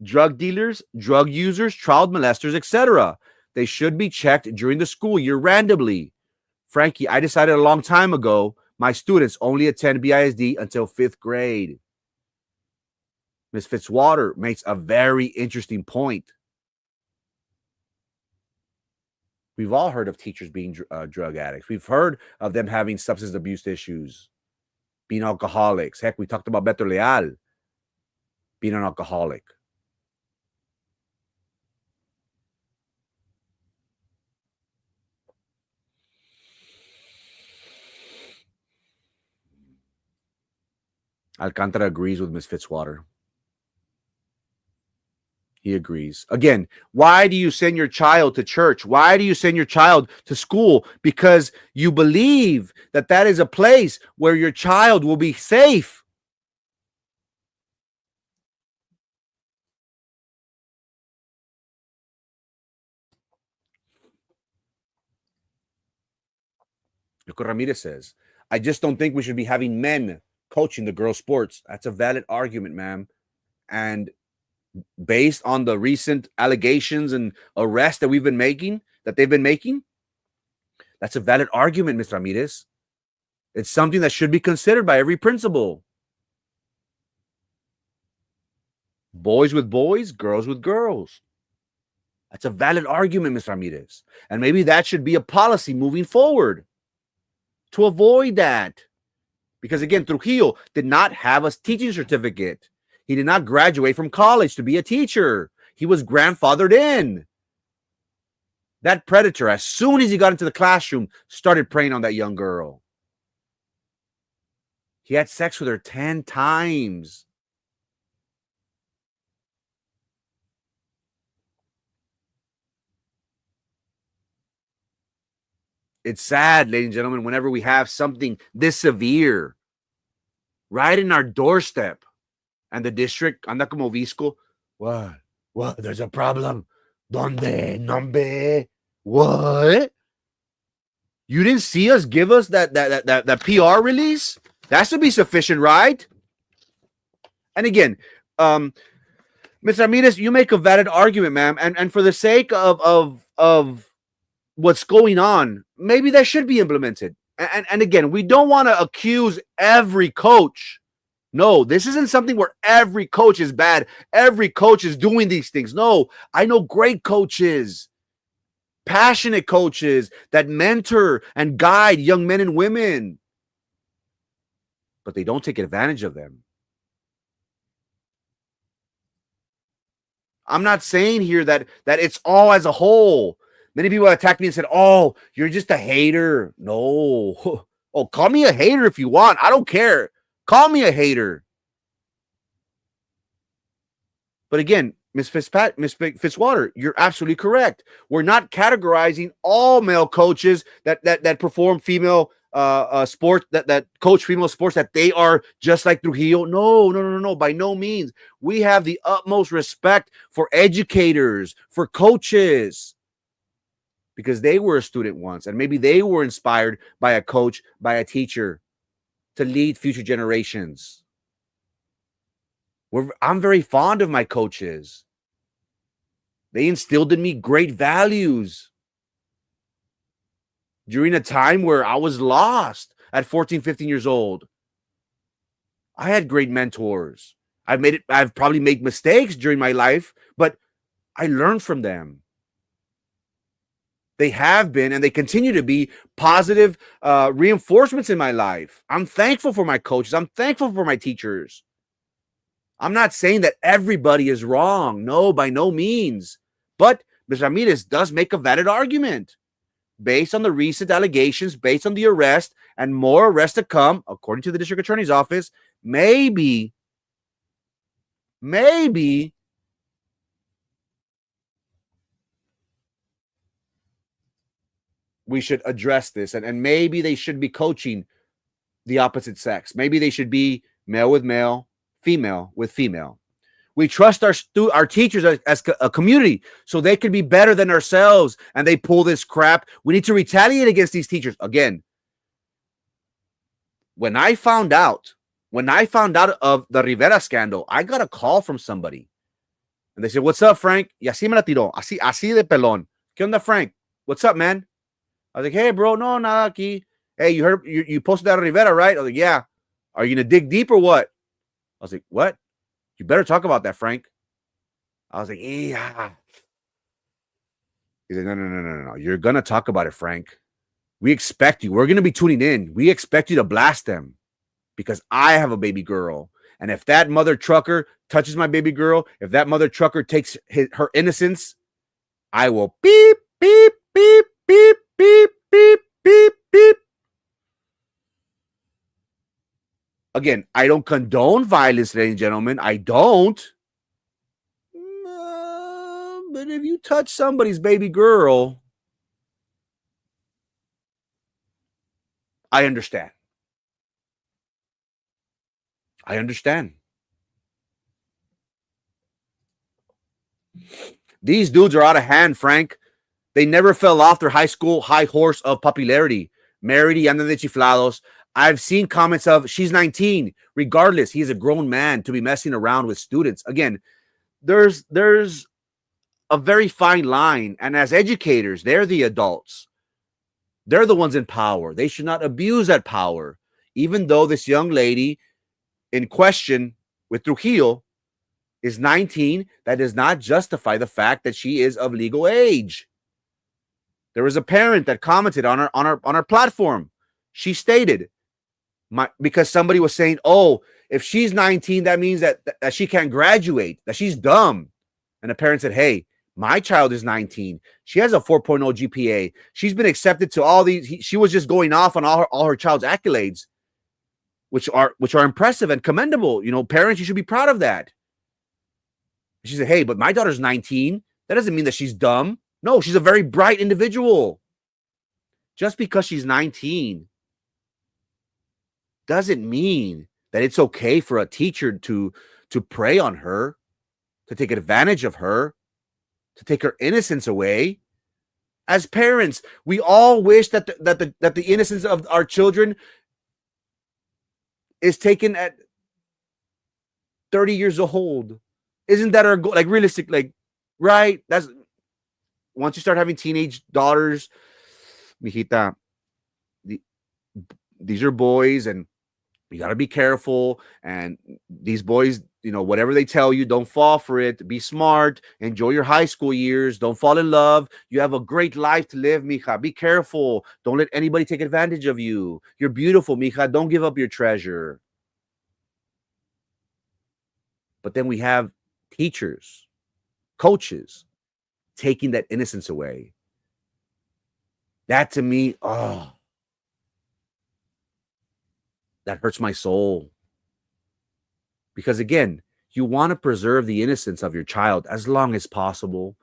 drug dealers, drug users, child molesters, etc. They should be checked during the school year randomly. Frankie, I decided a long time ago my students only attend BISD until 5th grade. Ms. Fitzwater makes a very interesting point. We've all heard of teachers being drug addicts. We've heard of them having substance abuse issues, being alcoholics. Heck, we talked about Beto Leal being an alcoholic. Alcantara agrees with Ms. Fitzwater. He agrees. Again, why do you send your child to church? Why do you send your child to school? Because you believe that that is a place where your child will be safe. Yoko Ramirez says, I just don't think we should be having men coaching the girls' sports. That's a valid argument, ma'am. And based on the recent allegations and arrests that they've been making, that's a valid argument, Ms. Ramirez. It's something that should be considered by every principal. Boys with boys, girls with girls. That's a valid argument, Ms. Ramirez. And maybe that should be a policy moving forward to avoid that. Because again, Trujillo did not have a teaching certificate. He did not graduate from college to be a teacher. He was grandfathered in. That predator, as soon as he got into the classroom, started preying on that young girl. He had sex with her 10 times. It's sad, ladies and gentlemen, whenever we have something this severe right in our doorstep and the district anda como visco. What? There's a problem. Donde? Nombre? What? You didn't see us give us that PR release? That should be sufficient, right? And again, Ms. Ramirez, you make a valid argument, ma'am. And for the sake of what's going on, maybe that should be implemented. And again, we don't want to accuse every coach. No, this isn't something where every coach is bad. Every coach is doing these things. No, I know great coaches, passionate coaches that mentor and guide young men and women, but they don't take advantage of them. I'm not saying here that it's all as a whole. Many people attacked me and said, oh, you're just a hater. No. Oh, call me a hater if you want. I don't care. Call me a hater. But again, Ms. Fitzwater, you're absolutely correct. We're not categorizing all male coaches that perform female sports, that coach female sports, that they are just like Trujillo. No, by no means. We have the utmost respect for educators, for coaches, because they were a student once, and maybe they were inspired by a coach, by a teacher, to lead future generations. I'm very fond of my coaches. They instilled in me great values during a time where I was lost at 14, 15 years old. I had great mentors. I've probably made mistakes during my life, but I learned from them. They have been, and they continue to be, positive reinforcements in my life. I'm thankful for my coaches. I'm thankful for my teachers. I'm not saying that everybody is wrong. No, by no means. But Ms. Ramirez does make a valid argument based on the recent allegations, based on the arrest, and more arrests to come, according to the district attorney's office. Maybe we should address this, and maybe they should be coaching the opposite sex. Maybe they should be male with male, female with female. We trust our teachers as a community so they can be better than ourselves, and they pull this crap. We need to retaliate against these teachers. Again, when I found out of the Rivera scandal, I got a call from somebody, and they said, "What's up, Frank?" Y así me la tiró, así de pelón. ¿Qué onda, Frank? What's up, man? I was like, hey, bro, no, nada aquí. Hey, you heard you posted that on Rivera, right? I was like, yeah. Are you gonna dig deep or what? I was like, what? You better talk about that, Frank. I was like, yeah. He's like, no. You're gonna talk about it, Frank. We expect you. We're gonna be tuning in. We expect you to blast them because I have a baby girl. And if that mother trucker touches my baby girl, if that mother trucker takes her innocence, I will beep, beep, beep, beep, beep, beep, beep, beep. Again, I don't condone violence, ladies and gentlemen. I don't. But if you touch somebody's baby girl, I understand. I understand. These dudes are out of hand, Frank. They never fell off their high school high horse of popularity. Married y andan de chiflados. I've seen comments of she's 19. Regardless, he is a grown man to be messing around with students. Again, there's a very fine line. And as educators, they're the adults. They're the ones in power. They should not abuse that power. Even though this young lady in question with Trujillo is 19, that does not justify the fact that she is of legal age. There was a parent that commented on our platform. She stated, because somebody was saying, oh, if she's 19, that means that she can't graduate, that she's dumb. And the parent said, hey, my child is 19. She has a 4.0 GPA. She's been accepted to all these. She was just going off on all her child's accolades, which are impressive and commendable. You know, parents, you should be proud of that. She said, hey, but my daughter's 19. That doesn't mean that she's dumb. No, she's a very bright individual. Just because she's 19 doesn't mean that it's okay for a teacher to prey on her, to take advantage of her, to take her innocence away. As parents, we all wish that the innocence of our children is taken at 30 years old. Isn't that our goal? Like, realistic, like, right? That's once you start having teenage daughters, mijita, these are boys, and you got to be careful. And these boys, you know, whatever they tell you, don't fall for it. Be smart. Enjoy your high school years. Don't fall in love. You have a great life to live, mija. Be careful. Don't let anybody take advantage of you. You're beautiful, mija. Don't give up your treasure. But then we have teachers, coaches, taking that innocence away. That to me, oh, that hurts my soul. Because again, you want to preserve the innocence of your child as long as possible.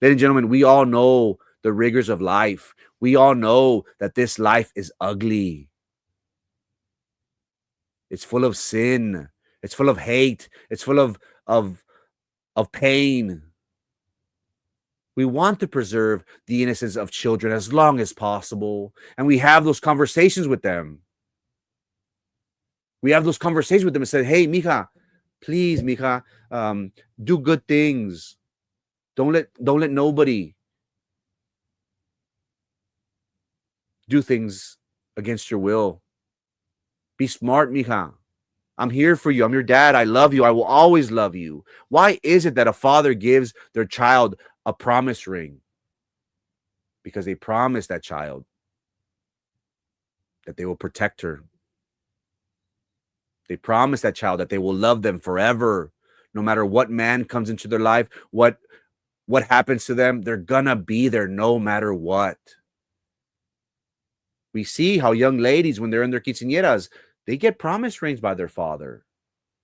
Ladies and gentlemen, we all know the rigors of life. We all know that this life is ugly. It's full of sin. It's full of hate. It's full of pain. We want to preserve the innocence of children as long as possible. And we have those conversations with them. We have those conversations with them and say, hey, mija, please, mija, do good things. Don't let nobody do things against your will. Be smart, mija. I'm here for you. I'm your dad. I love you. I will always love you. Why is it that a father gives their child a promise ring? Because they promise that child that they will protect her. They promise that child that they will love them forever. No matter what man comes into their life, what happens to them, they're gonna be there no matter what. We see how young ladies, when they're in their quinceañeras, they get promise rings by their father.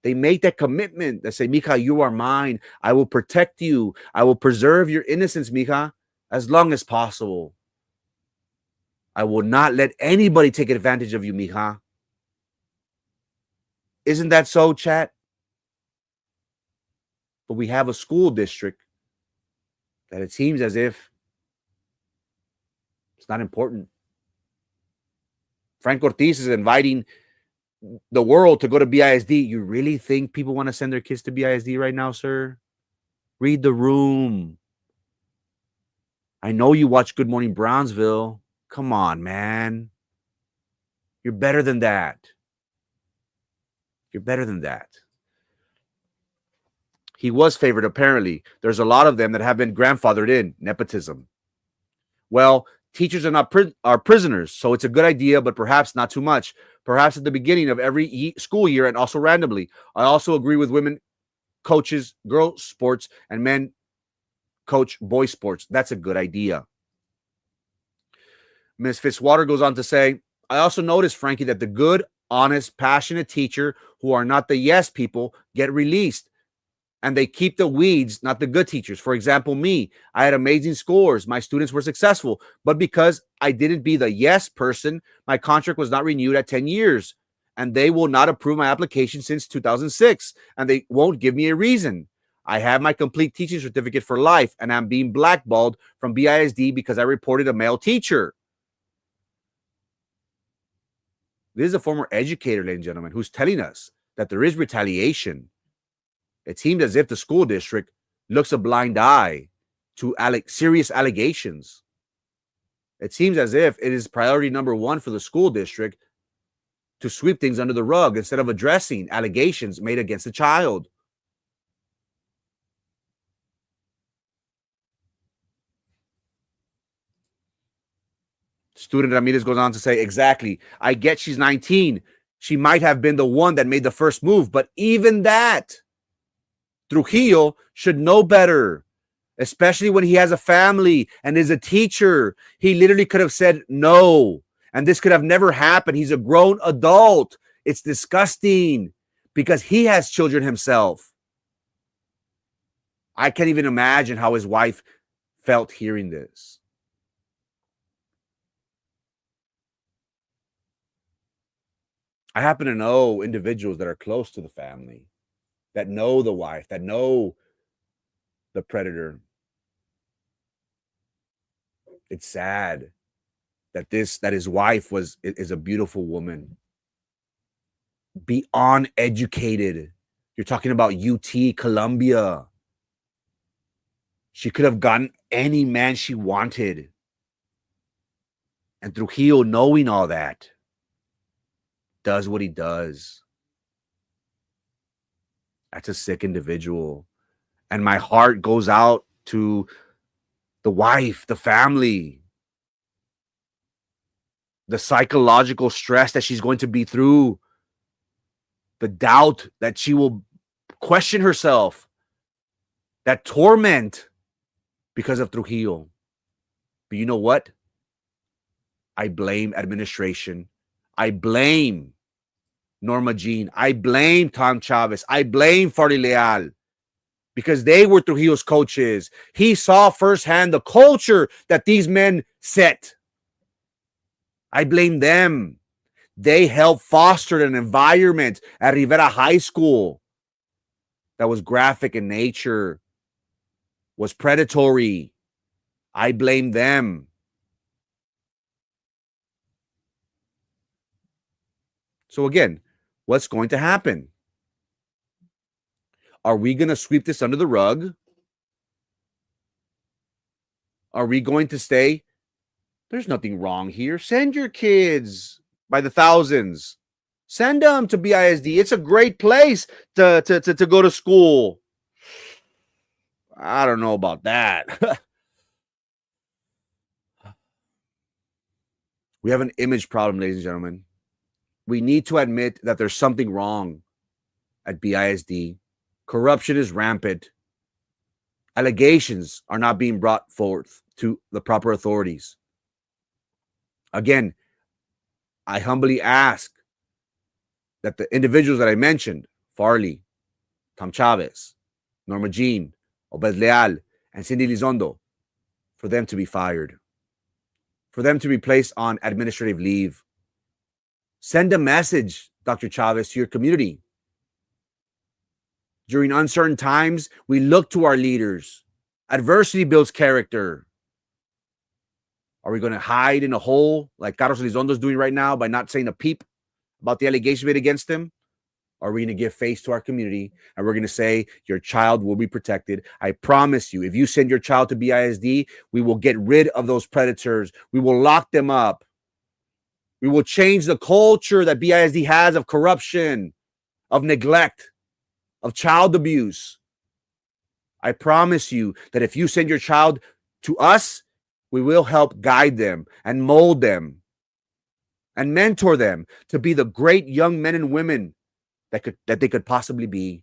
They make that commitment. They say, mija, you are mine. I will protect you. I will preserve your innocence, mija, as long as possible. I will not let anybody take advantage of you, mija. Isn't that so, chat? But we have a school district that it seems as if it's not important. Frank Ortiz is inviting the world to go to BISD. You really think people want to send their kids to BISD right now, sir? Read the room. I know you watch Good Morning Brownsville. Come on, man. You're better than that. You're better than that. He was favored, apparently. There's a lot of them that have been grandfathered in, nepotism. Well, teachers are not are prisoners, so it's a good idea, but perhaps not too much. Perhaps at the beginning of every school year and also randomly. I also agree with women coaches girls sports and men coach boys sports. That's a good idea. Ms. Fitzwater goes on to say, I also noticed, Frankie, that the good, honest, passionate teacher who are not the yes people get released. And they keep the weeds, not the good teachers. For example, me, I had amazing scores. My students were successful. But because I didn't be the yes person, my contract was not renewed at 10 years. And they will not approve my application since 2006. And they won't give me a reason. I have my complete teaching certificate for life. And I'm being blackballed from BISD because I reported a male teacher. This is a former educator, ladies and gentlemen, who's telling us that there is retaliation. It seems as if the school district looks a blind eye to serious allegations. It seems as if it is priority number one for the school district to sweep things under the rug instead of addressing allegations made against a child. Student Ramirez goes on to say, exactly. I get she's 19. She might have been the one that made the first move, but even that, Trujillo should know better, especially when he has a family and is a teacher. He literally could have said no, and this could have never happened. He's a grown adult. It's disgusting because he has children himself. I can't even imagine how his wife felt hearing this. I happen to know individuals that are close to the family, that know the wife, that know the predator. It's sad that his wife is a beautiful woman, beyond educated. You're talking about UT, Columbia. She could have gotten any man she wanted. And Trujillo, knowing all that, does what he does. That's a sick individual. And my heart goes out to the wife, the family, the psychological stress that she's going to be through, the doubt that she will question herself, that torment because of Trujillo. But you know what? I blame administration. I blame Norma Jean. I blame Tom Chavez. I blame Farley Leal because they were Trujillo's coaches. He saw firsthand the culture that these men set. I blame them. They helped foster an environment at Rivera High School that was graphic in nature, was predatory. I blame them. So again, what's going to happen? Are we going to sweep this under the rug? Are we going to say, there's nothing wrong here? Send your kids by the thousands. Send them to BISD. It's a great place to go to school. I don't know about that. We have an image problem, ladies and gentlemen. We need to admit that there's something wrong at BISD. Corruption is rampant. Allegations are not being brought forth to the proper authorities. Again, I humbly ask that the individuals that I mentioned, Farley, Tom Chavez, Norma Jean, Obed Leal, and Cindy Lizondo, for them to be fired, for them to be placed on administrative leave. Send a message, Dr. Chavez, to your community. During uncertain times, we look to our leaders. Adversity builds character. Are we going to hide in a hole like Carlos Elizondo is doing right now by not saying a peep about the allegations made against him? are we going to give face to our community and we're going to say your child will be protected. I promise you, if you send your child to BISD, we will get rid of those predators. We will lock them up. We will change the culture that BISD has of corruption, of neglect, of child abuse. I promise you that if you send your child to us, we will help guide them and mold them and mentor them to be the great young men and women that they could possibly be.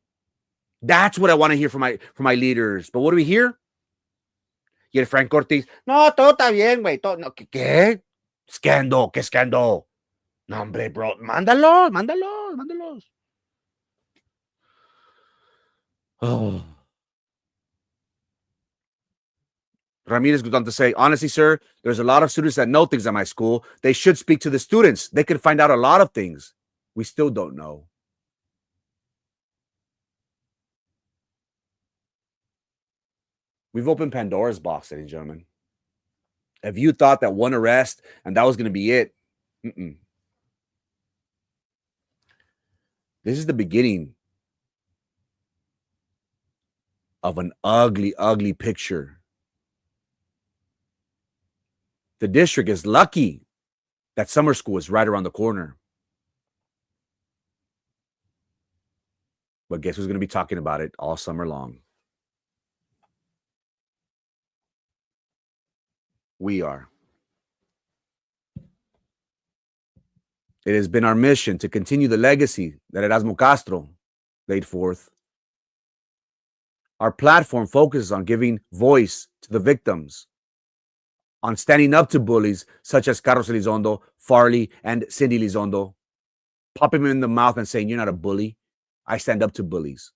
That's what I want to hear from my leaders. But what do we hear? Y el Frank Ortiz, no, todo está bien, güey. No, ¿qué? Scandal, ¿qué scandal? No, hombre, bro, mándalos. Oh. Ramirez goes on to say, honestly, sir, there's a lot of students that know things at my school. They should speak to the students. They could find out a lot of things. We still don't know. We've opened Pandora's box, ladies and gentlemen. If you thought that one arrest and that was going to be it, this is the beginning of an ugly, ugly picture. The district is lucky that summer school is right around the corner. But guess who's going to be talking about it all summer long? We are. It has been our mission to continue the legacy that Erasmo Castro laid forth. Our platform focuses on giving voice to the victims, on standing up to bullies such as Carlos Elizondo, Farley, and Cindy Elizondo, popping him in the mouth and saying, you're not a bully. I stand up to bullies.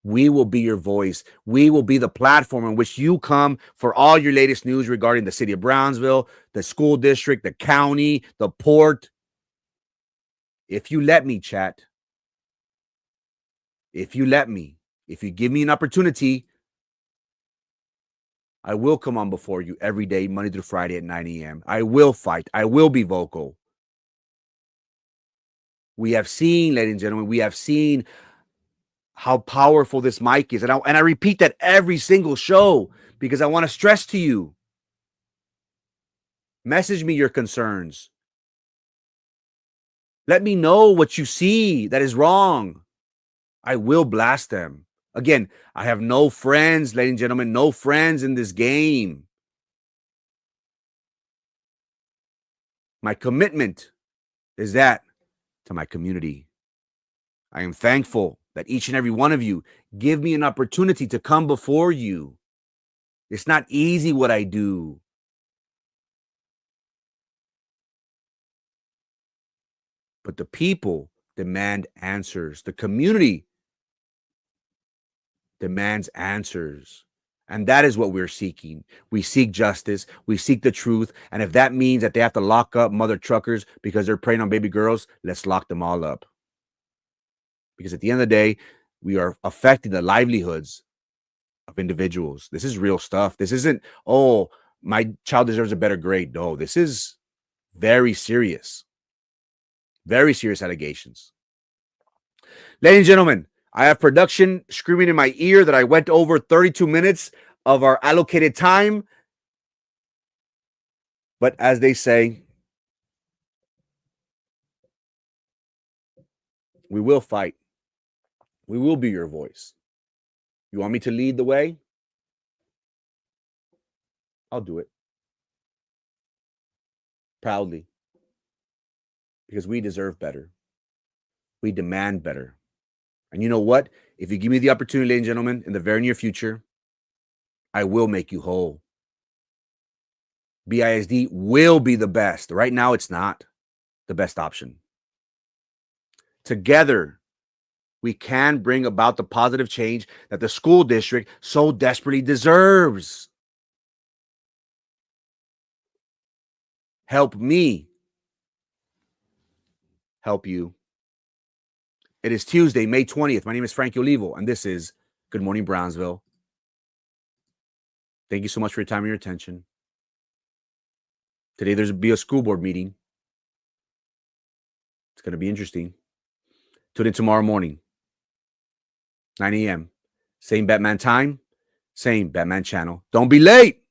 We will be your voice. We will be the platform in which you come for all your latest news regarding the city of Brownsville, the school district, the county, the port. If you let me, chat, if you let me, if you give me an opportunity, I will come on before you every day, Monday through Friday at 9 a.m. I will fight. I will be vocal. We have seen, ladies and gentlemen, we have seen how powerful this mic is. And I repeat that every single show because I want to stress to you. Message me your concerns. Let me know what you see that is wrong. I will blast them. Again, I have no friends, ladies and gentlemen, no friends in this game. My commitment is that to my community. I am thankful that each and every one of you give me an opportunity to come before you. It's not easy what I do. But the people demand answers. The community demands answers. And that is what we're seeking. We seek justice. We seek the truth. And if that means that they have to lock up mother truckers because they're preying on baby girls, let's lock them all up. Because at the end of the day, we are affecting the livelihoods of individuals. This is real stuff. This isn't, oh, my child deserves a better grade. No, this is very serious. Very serious allegations. Ladies and gentlemen, I have production screaming in my ear that I went over 32 minutes of our allocated time. But as they say, we will fight. We will be your voice. You want me to lead the way? I'll do it. Proudly. Because we deserve better. We demand better. And you know what? If you give me the opportunity, ladies and gentlemen, in the very near future, I will make you whole. BISD will be the best. Right now, it's not the best option. Together, we can bring about the positive change that the school district so desperately deserves. Help me help you. It is Tuesday, May 20th. My name is Frankie Olivo, and this is Good Morning Brownsville. Thank you so much for your time and your attention. Today, there's be a school board meeting. It's going to be interesting. Tune in tomorrow morning, 9 a.m. Same Batman time, same Batman channel. Don't be late.